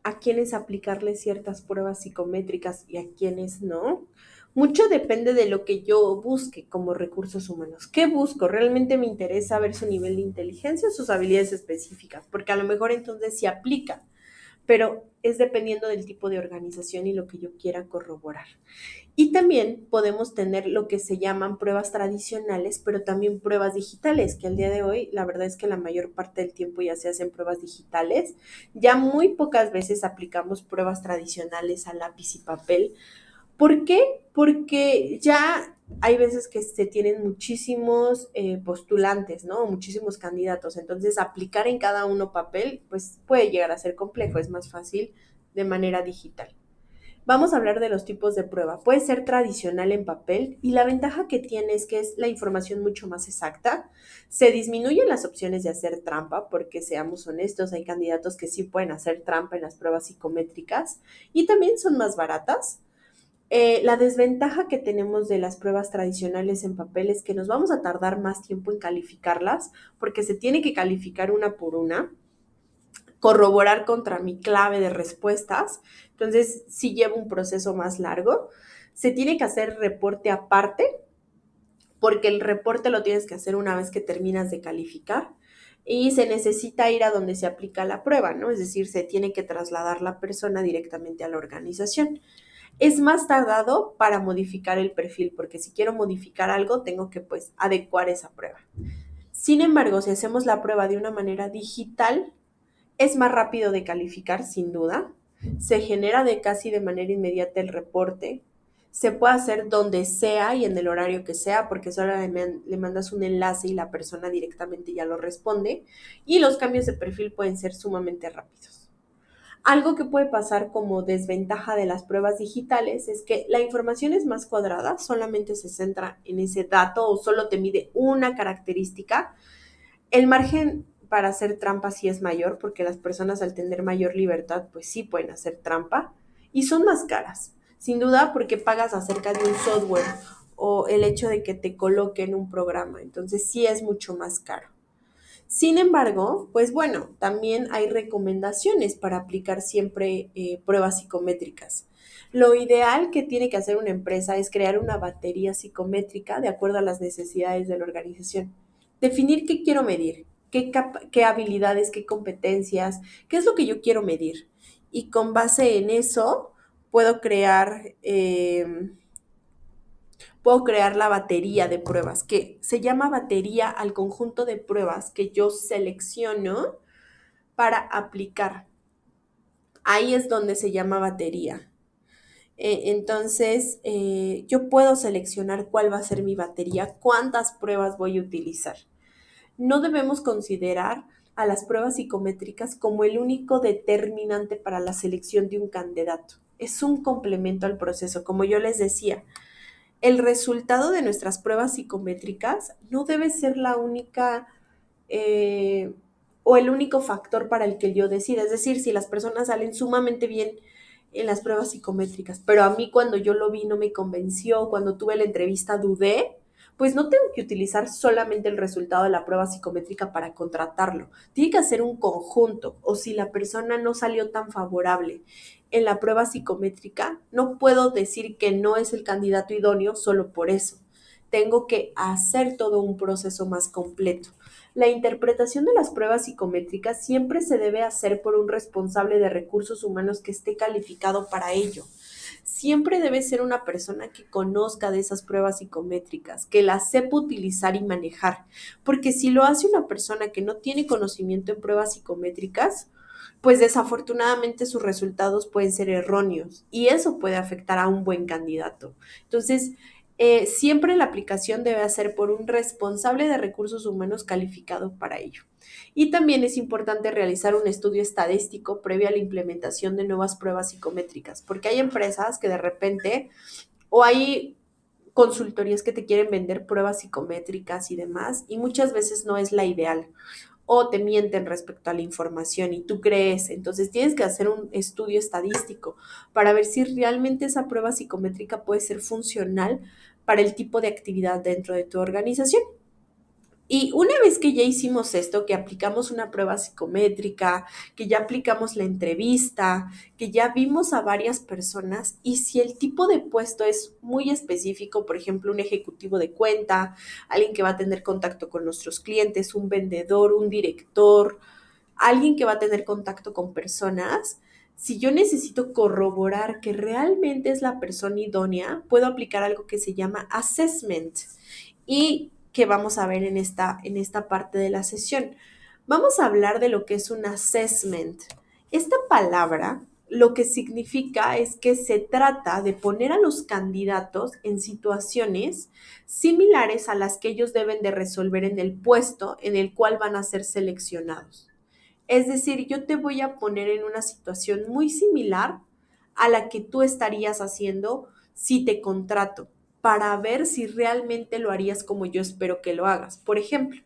a quiénes aplicarle ciertas pruebas psicométricas y a quiénes no. Mucho depende de lo que yo busque como recursos humanos. ¿Qué busco? ¿Realmente me interesa ver su nivel de inteligencia o sus habilidades específicas? Porque a lo mejor entonces se aplica, pero es dependiendo del tipo de organización y lo que yo quiera corroborar. Y también podemos tener lo que se llaman pruebas tradicionales, pero también pruebas digitales, que al día de hoy la verdad es que la mayor parte del tiempo ya se hacen pruebas digitales. Ya muy pocas veces aplicamos pruebas tradicionales a lápiz y papel. ¿Por qué? Porque ya hay veces que se tienen muchísimos postulantes, ¿no? Muchísimos candidatos. Entonces, aplicar en cada uno papel, pues puede llegar a ser complejo. Es más fácil de manera digital. Vamos a hablar de los tipos de prueba. Puede ser tradicional en papel y la ventaja que tiene es que es la información mucho más exacta. Se disminuyen las opciones de hacer trampa porque seamos honestos, hay candidatos que sí pueden hacer trampa en las pruebas psicométricas y también son más baratas. La desventaja que tenemos de las pruebas tradicionales en papel es que nos vamos a tardar más tiempo en calificarlas porque se tiene que calificar una por una, corroborar contra mi clave de respuestas. Entonces, sí lleva un proceso más largo. Se tiene que hacer reporte aparte, porque el reporte lo tienes que hacer una vez que terminas de calificar. Y se necesita ir a donde se aplica la prueba, ¿no? Es decir, se tiene que trasladar la persona directamente a la organización. Es más tardado para modificar el perfil, porque si quiero modificar algo, tengo que pues adecuar esa prueba. Sin embargo, si hacemos la prueba de una manera digital, es más rápido de calificar, sin duda. Se genera de casi de manera inmediata el reporte. Se puede hacer donde sea y en el horario que sea, porque solo le mandas un enlace y la persona directamente ya lo responde. Y los cambios de perfil pueden ser sumamente rápidos. Algo que puede pasar como desventaja de las pruebas digitales es que la información es más cuadrada, solamente se centra en ese dato o solo te mide una característica. El margen para hacer trampa sí es mayor porque las personas al tener mayor libertad pues sí pueden hacer trampa y son más caras, sin duda porque pagas acerca de un software o el hecho de que te coloquen un programa. Entonces sí es mucho más caro. Sin embargo, pues bueno, también hay recomendaciones para aplicar siempre pruebas psicométricas. Lo ideal que tiene que hacer una empresa es crear una batería psicométrica de acuerdo a las necesidades de la organización. Definir qué quiero medir, qué habilidades, qué competencias, qué es lo que yo quiero medir. Y con base en eso puedo crear puedo crear la batería de pruebas, que se llama batería al conjunto de pruebas que yo selecciono para aplicar. Ahí es donde se llama batería. Entonces, yo puedo seleccionar cuál va a ser mi batería, cuántas pruebas voy a utilizar. No debemos considerar a las pruebas psicométricas como el único determinante para la selección de un candidato. Es un complemento al proceso, como yo les decía. El resultado de nuestras pruebas psicométricas no debe ser la única eh, o el único factor para el que yo decida. Es decir, si las personas salen sumamente bien en las pruebas psicométricas, pero a mí cuando yo lo vi no me convenció, cuando tuve la entrevista dudé, pues no tengo que utilizar solamente el resultado de la prueba psicométrica para contratarlo. Tiene que hacer un conjunto, o si la persona no salió tan favorable en la prueba psicométrica, no puedo decir que no es el candidato idóneo solo por eso. Tengo que hacer todo un proceso más completo. La interpretación de las pruebas psicométricas siempre se debe hacer por un responsable de recursos humanos que esté calificado para ello. Siempre debe ser una persona que conozca de esas pruebas psicométricas, que las sepa utilizar y manejar, porque si lo hace una persona que no tiene conocimiento en pruebas psicométricas, pues desafortunadamente sus resultados pueden ser erróneos y eso puede afectar a un buen candidato. Entonces, siempre la aplicación debe hacer por un responsable de recursos humanos calificado para ello. Y también es importante realizar un estudio estadístico previo a la implementación de nuevas pruebas psicométricas, porque hay empresas que de repente, o hay consultorías que te quieren vender pruebas psicométricas y demás, y muchas veces no es la ideal o te mienten respecto a la información y tú crees. Entonces tienes que hacer un estudio estadístico para ver si realmente esa prueba psicométrica puede ser funcional para el tipo de actividad dentro de tu organización. Y una vez que ya hicimos esto, que aplicamos una prueba psicométrica, que ya aplicamos la entrevista, que ya vimos a varias personas, y si el tipo de puesto es muy específico, por ejemplo, un ejecutivo de cuenta, alguien que va a tener contacto con nuestros clientes, un vendedor, un director, alguien que va a tener contacto con personas, si yo necesito corroborar que realmente es la persona idónea, puedo aplicar algo que se llama assessment y que vamos a ver en esta parte de la sesión. Vamos a hablar de lo que es un assessment. Esta palabra lo que significa es que se trata de poner a los candidatos en situaciones similares a las que ellos deben de resolver en el puesto en el cual van a ser seleccionados. Es decir, yo te voy a poner en una situación muy similar a la que tú estarías haciendo si te contrato, para ver si realmente lo harías como yo espero que lo hagas. Por ejemplo,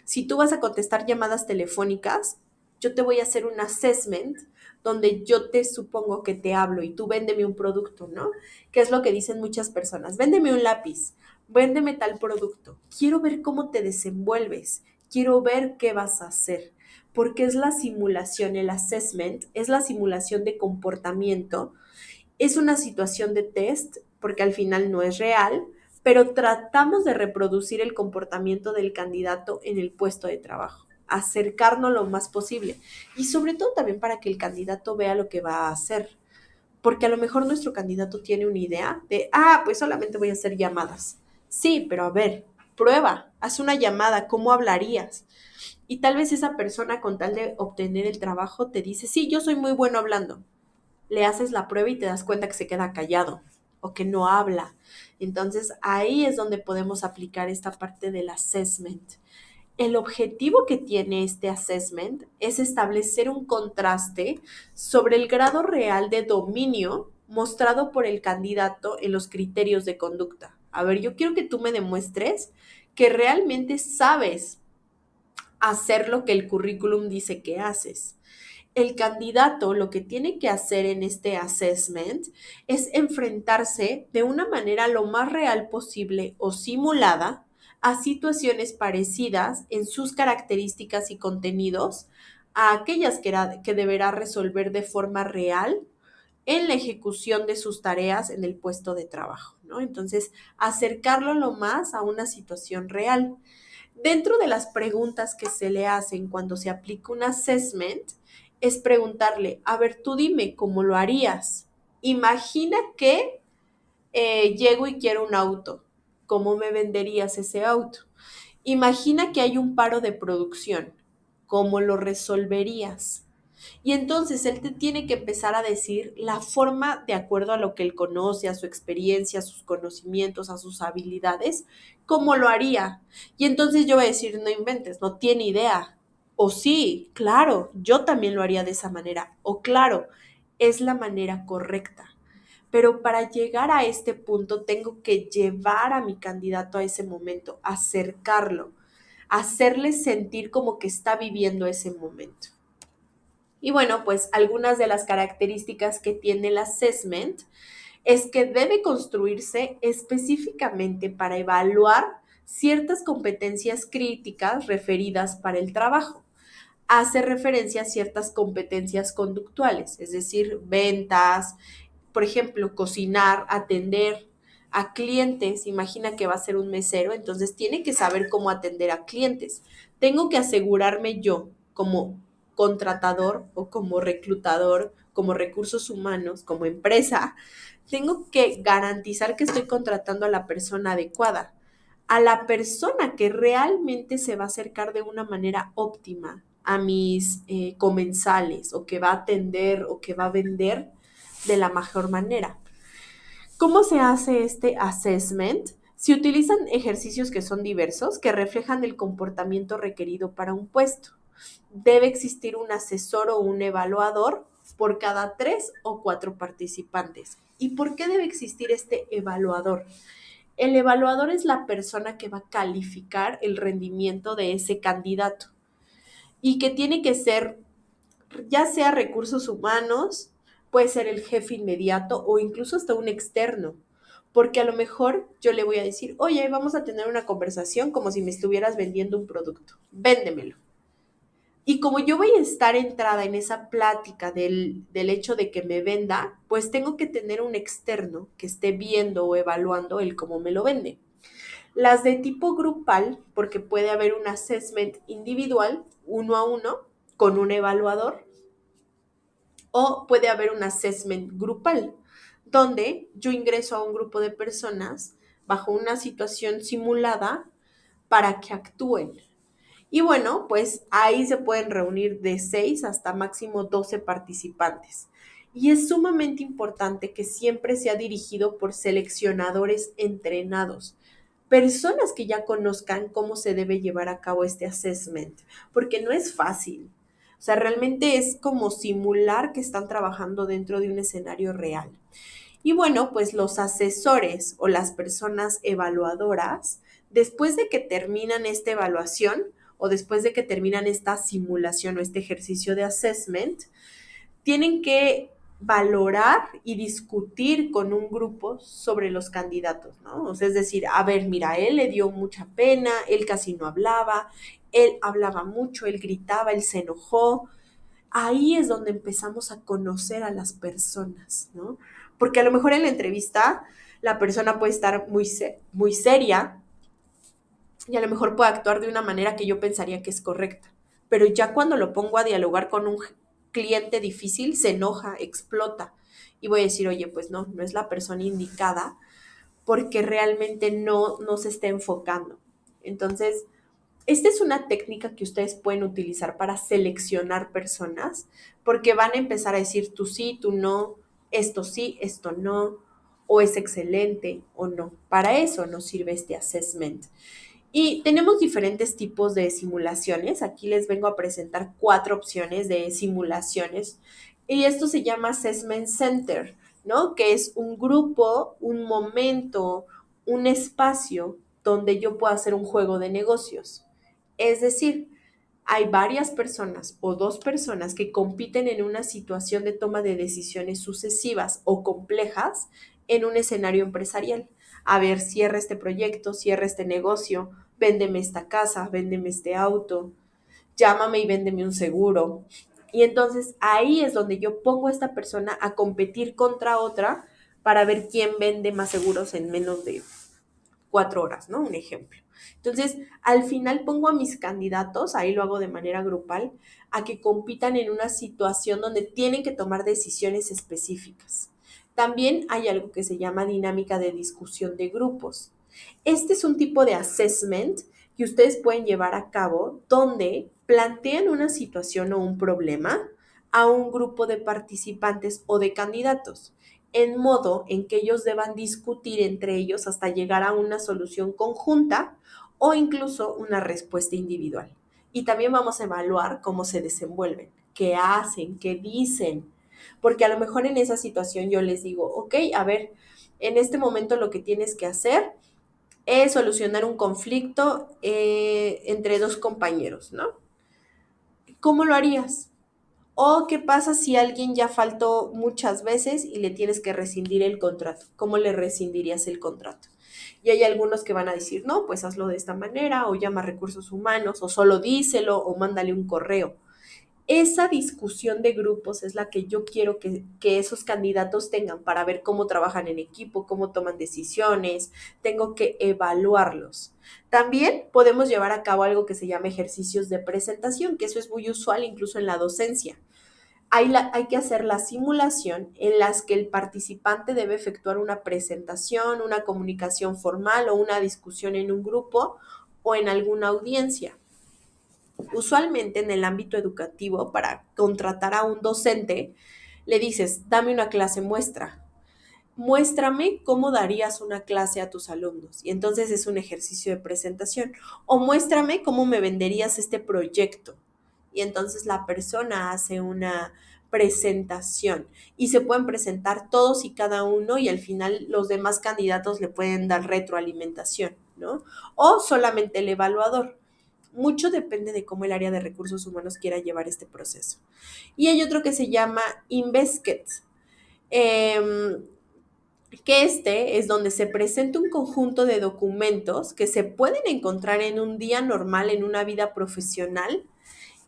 si tú vas a contestar llamadas telefónicas, yo te voy a hacer un assessment donde yo te supongo que te hablo y tú véndeme un producto, ¿no? Que es lo que dicen muchas personas. Véndeme un lápiz, véndeme tal producto. Quiero ver cómo te desenvuelves, quiero ver qué vas a hacer, porque es la simulación, el assessment, es la simulación de comportamiento, es una situación de test, porque al final no es real, pero tratamos de reproducir el comportamiento del candidato en el puesto de trabajo, acercarnos lo más posible y sobre todo también para que el candidato vea lo que va a hacer, porque a lo mejor nuestro candidato tiene una idea de, pues solamente voy a hacer llamadas. Sí, pero a ver, prueba, haz una llamada, ¿cómo hablarías? Y tal vez esa persona con tal de obtener el trabajo te dice, sí, yo soy muy bueno hablando. Le haces la prueba y te das cuenta que se queda callado o que no habla. Entonces ahí es donde podemos aplicar esta parte del assessment. El objetivo que tiene este assessment es establecer un contraste sobre el grado real de dominio mostrado por el candidato en los criterios de conducta. A ver, yo quiero que tú me demuestres que realmente sabes hacer lo que el currículum dice que haces. el candidato lo que tiene que hacer en este assessment es enfrentarse de una manera lo más real posible o simulada a situaciones parecidas en sus características y contenidos a aquellas que deberá resolver de forma real en la ejecución de sus tareas en el puesto de trabajo, ¿no? Entonces, acercarlo lo más a una situación real. Dentro de las preguntas que se le hacen cuando se aplica un assessment, es preguntarle, a ver, tú dime cómo lo harías. Imagina que llego y quiero un auto. ¿Cómo me venderías ese auto? Imagina que hay un paro de producción. ¿Cómo lo resolverías? Y entonces él te tiene que empezar a decir la forma de acuerdo a lo que él conoce, a su experiencia, a sus conocimientos, a sus habilidades, cómo lo haría. Y entonces yo voy a decir, no inventes, no tiene idea. O sí, claro, yo también lo haría de esa manera. O claro, es la manera correcta. Pero para llegar a este punto tengo que llevar a mi candidato a ese momento, acercarlo, hacerle sentir como que está viviendo ese momento. Y bueno, pues algunas de las características que tiene el assessment es que debe construirse específicamente para evaluar ciertas competencias críticas referidas para el trabajo. Hace referencia a ciertas competencias conductuales, es decir, ventas, por ejemplo, cocinar, atender a clientes. Imagina que va a ser un mesero, entonces tiene que saber cómo atender a clientes. Tengo que asegurarme yo como contratador o como reclutador, como recursos humanos, como empresa, tengo que garantizar que estoy contratando a la persona adecuada, a la persona que realmente se va a acercar de una manera óptima a mis comensales o que va a atender o que va a vender de la mejor manera. ¿Cómo se hace este assessment? Se utilizan ejercicios que son diversos, que reflejan el comportamiento requerido para un puesto. Debe existir un asesor o un evaluador por cada 3 o 4 participantes. ¿Y por qué debe existir este evaluador? El evaluador es la persona que va a calificar el rendimiento de ese candidato y que tiene que ser ya sea recursos humanos, puede ser el jefe inmediato o incluso hasta un externo. Porque a lo mejor yo le voy a decir, oye, vamos a tener una conversación como si me estuvieras vendiendo un producto. Véndemelo. Y como yo voy a estar entrada en esa plática del hecho de que me venda, pues tengo que tener un externo que esté viendo o evaluando el cómo me lo vende. Las de tipo grupal, porque puede haber un assessment individual, uno a uno, con un evaluador, o puede haber un assessment grupal, donde yo ingreso a un grupo de personas bajo una situación simulada para que actúen. Y bueno, pues ahí se pueden reunir de 6 hasta máximo 12 participantes. Y es sumamente importante que siempre sea dirigido por seleccionadores entrenados, personas que ya conozcan cómo se debe llevar a cabo este assessment, porque no es fácil. O sea, realmente es como simular que están trabajando dentro de un escenario real. Y bueno, pues los asesores o las personas evaluadoras, después de que terminan esta evaluación o después de que terminan esta simulación o este ejercicio de assessment, tienen que valorar y discutir con un grupo sobre los candidatos, ¿no? O sea, es decir, a ver, mira, él le dio mucha pena, él casi no hablaba, él hablaba mucho, él gritaba, él se enojó. Ahí es donde empezamos a conocer a las personas, ¿no? Porque a lo mejor en la entrevista la persona puede estar muy seria y a lo mejor puede actuar de una manera que yo pensaría que es correcta. Pero ya cuando lo pongo a dialogar con un cliente difícil, se enoja, explota. Y voy a decir, oye, pues no, no es la persona indicada porque realmente no se está enfocando. Entonces, esta es una técnica que ustedes pueden utilizar para seleccionar personas porque van a empezar a decir tú sí, tú no, sí, esto no, o es excelente o no. Para eso nos sirve este assessment. Y tenemos diferentes tipos de simulaciones. Aquí les vengo a presentar 4 opciones de simulaciones. Y esto se llama Assessment Center, ¿no? Que es un grupo, un momento, un espacio donde yo puedo hacer un juego de negocios. Es decir, hay varias personas o dos personas que compiten en una situación de toma de decisiones sucesivas o complejas en un escenario empresarial. A ver, cierra este proyecto, cierra este negocio, véndeme esta casa, véndeme este auto, llámame y véndeme un seguro. Y entonces ahí es donde yo pongo a esta persona a competir contra otra para ver quién vende más seguros en menos de 4 horas, ¿no? Un ejemplo. Entonces, al final pongo a mis candidatos, ahí lo hago de manera grupal, a que compitan en una situación donde tienen que tomar decisiones específicas. También hay algo que se llama dinámica de discusión de grupos. Este es un tipo de assessment que ustedes pueden llevar a cabo donde plantean una situación o un problema a un grupo de participantes o de candidatos, en modo en que ellos deban discutir entre ellos hasta llegar a una solución conjunta o incluso una respuesta individual. Y también vamos a evaluar cómo se desenvuelven, qué hacen, qué dicen, porque a lo mejor en esa situación yo les digo, ok, a ver, en este momento lo que tienes que hacer es solucionar un conflicto entre dos compañeros, ¿no? ¿Cómo lo harías? ¿O qué pasa si alguien ya faltó muchas veces y le tienes que rescindir el contrato? ¿Cómo le rescindirías el contrato? Y hay algunos que van a decir, no, pues hazlo de esta manera, o llama a recursos humanos, o solo díselo, o mándale un correo. Esa discusión de grupos es la que yo quiero que esos candidatos tengan para ver cómo trabajan en equipo, cómo toman decisiones, tengo que evaluarlos. También podemos llevar a cabo algo que se llama ejercicios de presentación, que eso es muy usual incluso en la docencia. Hay que hacer la simulación en las que el participante debe efectuar una presentación, una comunicación formal o una discusión en un grupo o en alguna audiencia. Usualmente en el ámbito educativo, para contratar a un docente, le dices, dame una clase muestra. Muéstrame cómo darías una clase a tus alumnos. Y entonces es un ejercicio de presentación. O muéstrame cómo me venderías este proyecto. Y entonces la persona hace una presentación y se pueden presentar todos y cada uno y al final los demás candidatos le pueden dar retroalimentación, ¿no? O solamente el evaluador. Mucho depende de cómo el área de recursos humanos quiera llevar este proceso. Y hay otro que se llama Invesket, eh, que este es donde se presenta un conjunto de documentos que se pueden encontrar en un día normal en una vida profesional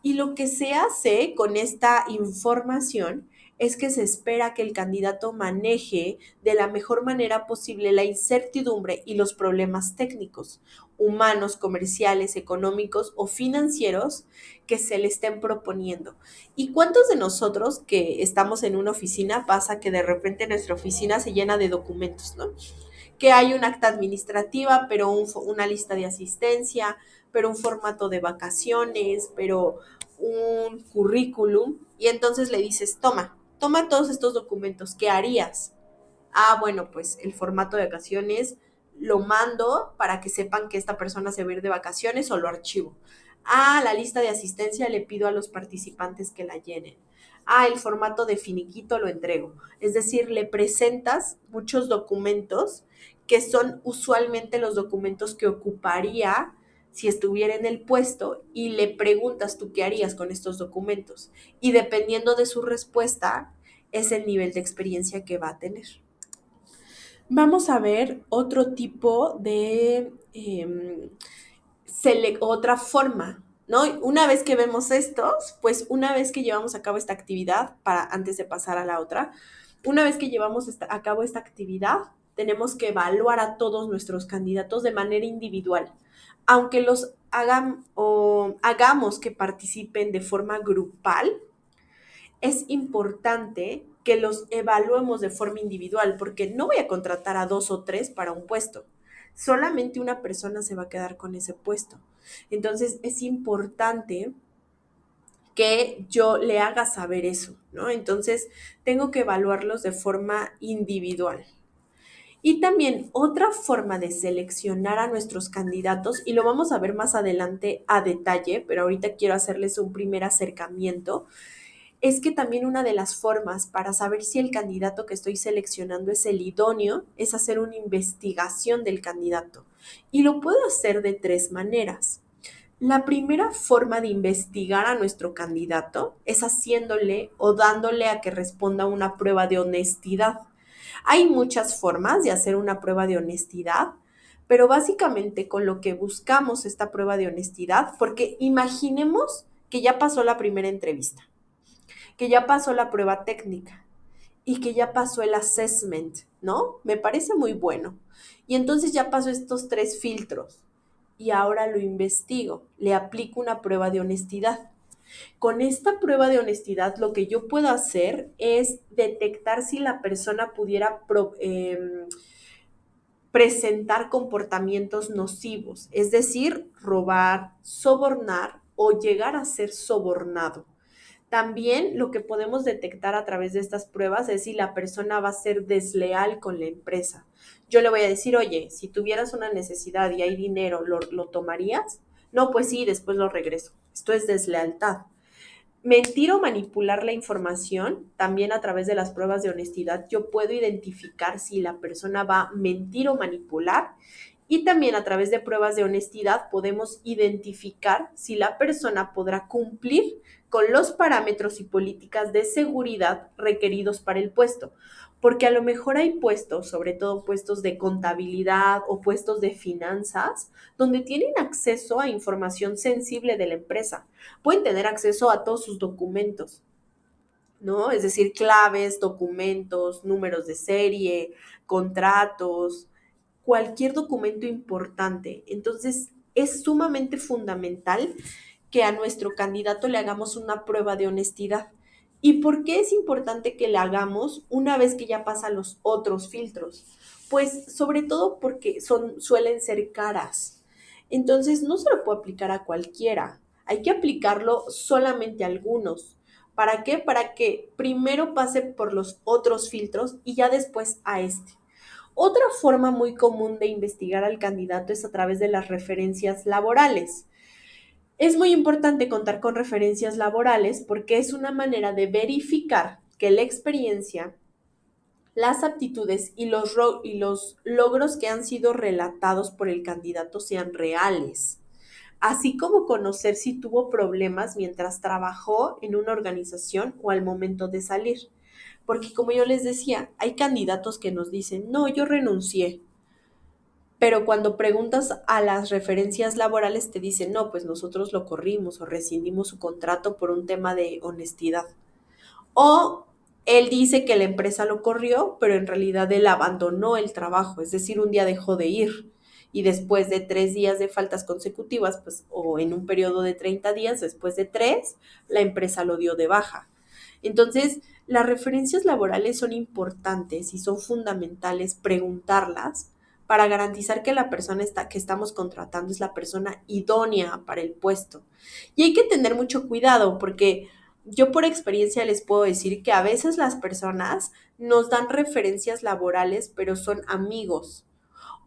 y lo que se hace con esta información es que se espera que el candidato maneje de la mejor manera posible la incertidumbre y los problemas técnicos, humanos, comerciales, económicos o financieros que se le estén proponiendo. ¿Y cuántos de nosotros que estamos en una oficina pasa que de repente nuestra oficina se llena de documentos, ¿no? Que hay un acta administrativa, pero una lista de asistencia, pero un formato de vacaciones, pero un currículum, y entonces le dices, toma todos estos documentos, ¿qué harías? Ah, bueno, pues el formato de vacaciones lo mando para que sepan que esta persona se va a ir de vacaciones o lo archivo. Ah, la lista de asistencia le pido a los participantes que la llenen. Ah, el formato de finiquito lo entrego. Es decir, le presentas muchos documentos que son usualmente los documentos que ocuparía si estuviera en el puesto y le preguntas tú qué harías con estos documentos. Y dependiendo de su respuesta, es el nivel de experiencia que va a tener. Vamos a ver otro tipo de, otra forma, ¿no? Una vez que vemos estos, pues una vez que llevamos a cabo esta actividad, antes de pasar a la otra, una vez que llevamos a cabo esta actividad, tenemos que evaluar a todos nuestros candidatos de manera individual. Aunque los hagamos que participen de forma grupal, es importante que los evaluemos de forma individual, porque no voy a contratar a 2 o 3 para un puesto. Solamente una persona se va a quedar con ese puesto. Entonces, es importante que yo le haga saber eso, ¿no? Entonces, tengo que evaluarlos de forma individual. Y también otra forma de seleccionar a nuestros candidatos, y lo vamos a ver más adelante a detalle, pero ahorita quiero hacerles un primer acercamiento, es que también una de las formas para saber si el candidato que estoy seleccionando es el idóneo es hacer una investigación del candidato. Y lo puedo hacer de 3 maneras. La primera forma de investigar a nuestro candidato es haciéndole o dándole a que responda una prueba de honestidad. Hay muchas formas de hacer una prueba de honestidad, pero básicamente con lo que buscamos esta prueba de honestidad, porque imaginemos que ya pasó la primera entrevista, que ya pasó la prueba técnica y que ya pasó el assessment, ¿no? Me parece muy bueno. Y entonces ya pasó estos tres filtros y ahora lo investigo, le aplico una prueba de honestidad. Con esta prueba de honestidad lo que yo puedo hacer es detectar si la persona pudiera presentar comportamientos nocivos, es decir, robar, sobornar o llegar a ser sobornado. También lo que podemos detectar a través de estas pruebas es si la persona va a ser desleal con la empresa. Yo le voy a decir, oye, si tuvieras una necesidad y hay dinero, ¿lo tomarías? No, pues sí, después lo regreso. Esto es deslealtad. Mentir o manipular la información, también a través de las pruebas de honestidad, yo puedo identificar si la persona va a mentir o manipular. Y también a través de pruebas de honestidad podemos identificar si la persona podrá cumplir con los parámetros y políticas de seguridad requeridos para el puesto. Porque a lo mejor hay puestos, sobre todo puestos de contabilidad o puestos de finanzas, donde tienen acceso a información sensible de la empresa. Pueden tener acceso a todos sus documentos, ¿no? Es decir, claves, documentos, números de serie, contratos, cualquier documento importante. Entonces, es sumamente fundamental que a nuestro candidato le hagamos una prueba de honestidad. ¿Y por qué es importante que le hagamos una vez que ya pasan los otros filtros? Pues sobre todo porque suelen ser caras. Entonces no se lo puede aplicar a cualquiera. Hay que aplicarlo solamente a algunos. ¿Para qué? Para que primero pase por los otros filtros y ya después a este. Otra forma muy común de investigar al candidato es a través de las referencias laborales. Es muy importante contar con referencias laborales porque es una manera de verificar que la experiencia, las aptitudes y los logros que han sido relatados por el candidato sean reales, así como conocer si tuvo problemas mientras trabajó en una organización o al momento de salir. Porque como yo les decía, hay candidatos que nos dicen, no, yo renuncié, pero cuando preguntas a las referencias laborales te dicen, no, pues nosotros lo corrimos o rescindimos su contrato por un tema de honestidad. O él dice que la empresa lo corrió, pero en realidad él abandonó el trabajo, es decir, un día dejó de ir. Y después de 3 días de faltas consecutivas, pues, o en un periodo de 30 días, después de tres, la empresa lo dio de baja. Entonces, las referencias laborales son importantes y son fundamentales preguntarlas para garantizar que la que estamos contratando es la persona idónea para el puesto. Y hay que tener mucho cuidado porque yo por experiencia les puedo decir que a veces las personas nos dan referencias laborales, pero son amigos.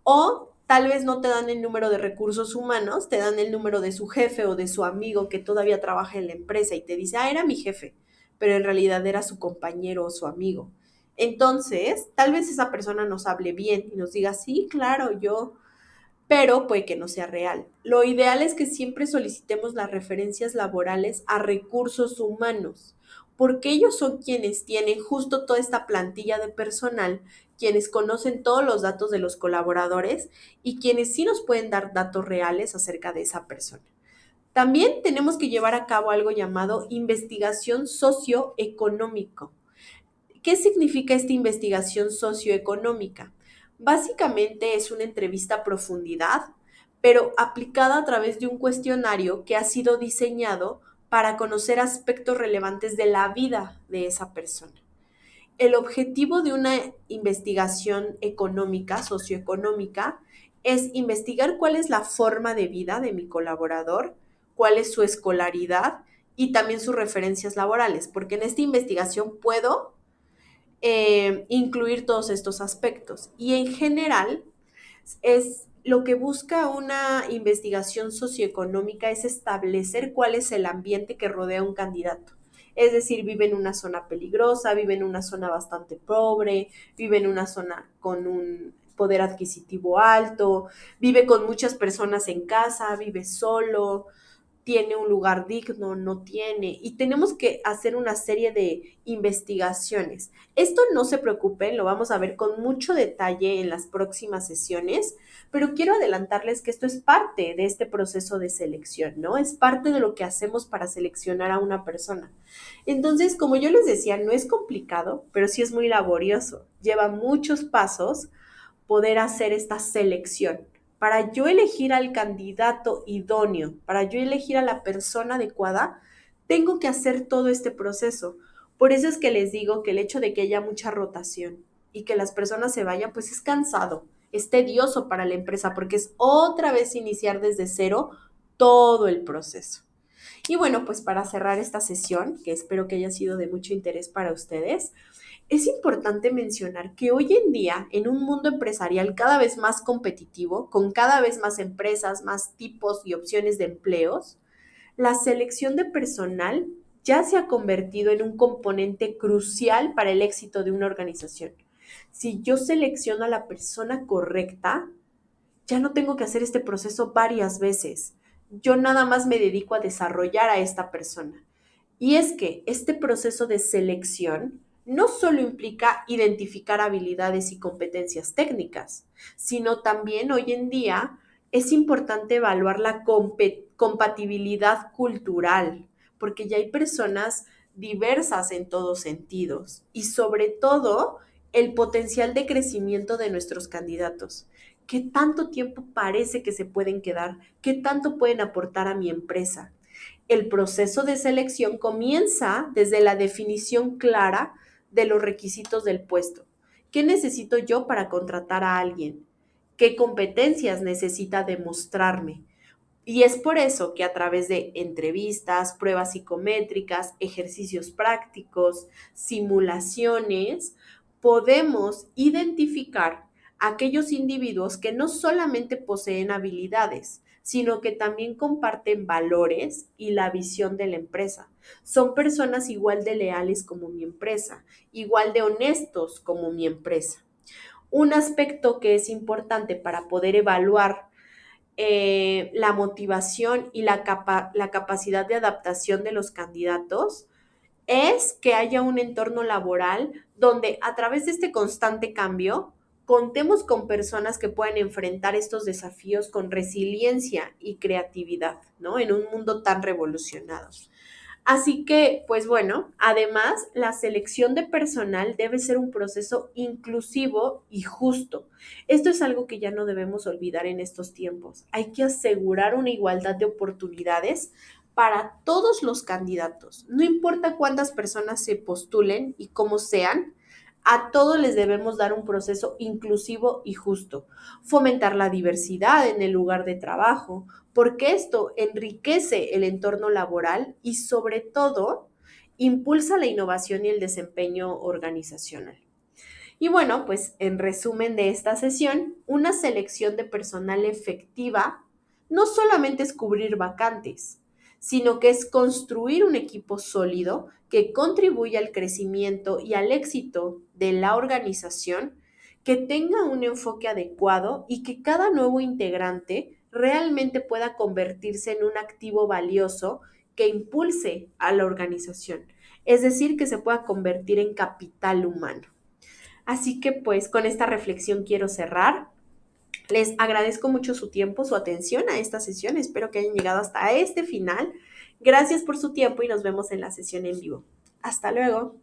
O tal vez no te dan el número de recursos humanos, te dan el número de su jefe o de su amigo que todavía trabaja en la empresa y te dice, ah, era mi jefe, pero en realidad era su compañero o su amigo. Entonces, tal vez esa persona nos hable bien y nos diga, sí, claro, yo, pero puede que no sea real. Lo ideal es que siempre solicitemos las referencias laborales a recursos humanos, porque ellos son quienes tienen justo toda esta plantilla de personal, quienes conocen todos los datos de los colaboradores y quienes sí nos pueden dar datos reales acerca de esa persona. También tenemos que llevar a cabo algo llamado investigación socioeconómico. ¿Qué significa esta investigación socioeconómica? Básicamente es una entrevista a profundidad, pero aplicada a través de un cuestionario que ha sido diseñado para conocer aspectos relevantes de la vida de esa persona. El objetivo de una investigación económica, socioeconómica, es investigar cuál es la forma de vida de mi colaborador, cuál es su escolaridad y también sus referencias laborales, porque en esta investigación puedo incluir todos estos aspectos. Y en general, es lo que busca una investigación socioeconómica es establecer cuál es el ambiente que rodea a un candidato. Es decir, vive en una zona peligrosa, vive en una zona bastante pobre, vive en una zona con poder adquisitivo alto, vive con muchas personas en casa, vive solo, tiene un lugar digno, no tiene, y tenemos que hacer una serie de investigaciones. Esto no se preocupen, lo vamos a ver con mucho detalle en las próximas sesiones, pero quiero adelantarles que esto es parte de este proceso de selección, ¿no? Es parte de lo que hacemos para seleccionar a una persona. Entonces, como yo les decía, no es complicado, pero sí es muy laborioso. Lleva muchos pasos poder hacer esta selección. Para yo elegir al candidato idóneo, para yo elegir a la persona adecuada, tengo que hacer todo este proceso. Por eso es que les digo que el hecho de que haya mucha rotación y que las personas se vayan, pues es cansado, es tedioso para la empresa porque es otra vez iniciar desde cero todo el proceso. Y bueno, pues para cerrar esta sesión, que espero que haya sido de mucho interés para ustedes, es importante mencionar que hoy en día, en un mundo empresarial cada vez más competitivo, con cada vez más empresas, más tipos y opciones de empleos, la selección de personal ya se ha convertido en un componente crucial para el éxito de una organización. Si yo selecciono a la persona correcta, ya no tengo que hacer este proceso varias veces. Yo nada más me dedico a desarrollar a esta persona. Y es que este proceso de selección no solo implica identificar habilidades y competencias técnicas, sino también hoy en día es importante evaluar la compatibilidad cultural, porque ya hay personas diversas en todos sentidos y sobre todo el potencial de crecimiento de nuestros candidatos. ¿Qué tanto tiempo parece que se pueden quedar? ¿Qué tanto pueden aportar a mi empresa? El proceso de selección comienza desde la definición clara de los requisitos del puesto. ¿Qué necesito yo para contratar a alguien? ¿Qué competencias necesita demostrarme? Y es por eso que a través de entrevistas, pruebas psicométricas, ejercicios prácticos, simulaciones, podemos identificar aquellos individuos que no solamente poseen habilidades, sino que también comparten valores y la visión de la empresa. Son personas igual de leales como mi empresa, igual de honestos como mi empresa. Un aspecto que es importante para poder evaluar la motivación y la capacidad de adaptación de los candidatos es que haya un entorno laboral donde a través de este constante cambio contemos con personas que puedan enfrentar estos desafíos con resiliencia y creatividad, ¿no? En un mundo tan revolucionado. Así que, pues bueno, además, la selección de personal debe ser un proceso inclusivo y justo. Esto es algo que ya no debemos olvidar en estos tiempos. Hay que asegurar una igualdad de oportunidades para todos los candidatos. No importa cuántas personas se postulen y cómo sean, a todos les debemos dar un proceso inclusivo y justo. Fomentar la diversidad en el lugar de trabajo, porque esto enriquece el entorno laboral y sobre todo impulsa la innovación y el desempeño organizacional. Y bueno, pues en resumen de esta sesión, una selección de personal efectiva no solamente es cubrir vacantes, sino que es construir un equipo sólido que contribuya al crecimiento y al éxito de la organización, que tenga un enfoque adecuado y que cada nuevo integrante realmente pueda convertirse en un activo valioso que impulse a la organización, es decir, que se pueda convertir en capital humano. Así que pues con esta reflexión quiero cerrar. Les agradezco mucho su tiempo, su atención a esta sesión. Espero que hayan llegado hasta este final. Gracias por su tiempo y nos vemos en la sesión en vivo. Hasta luego.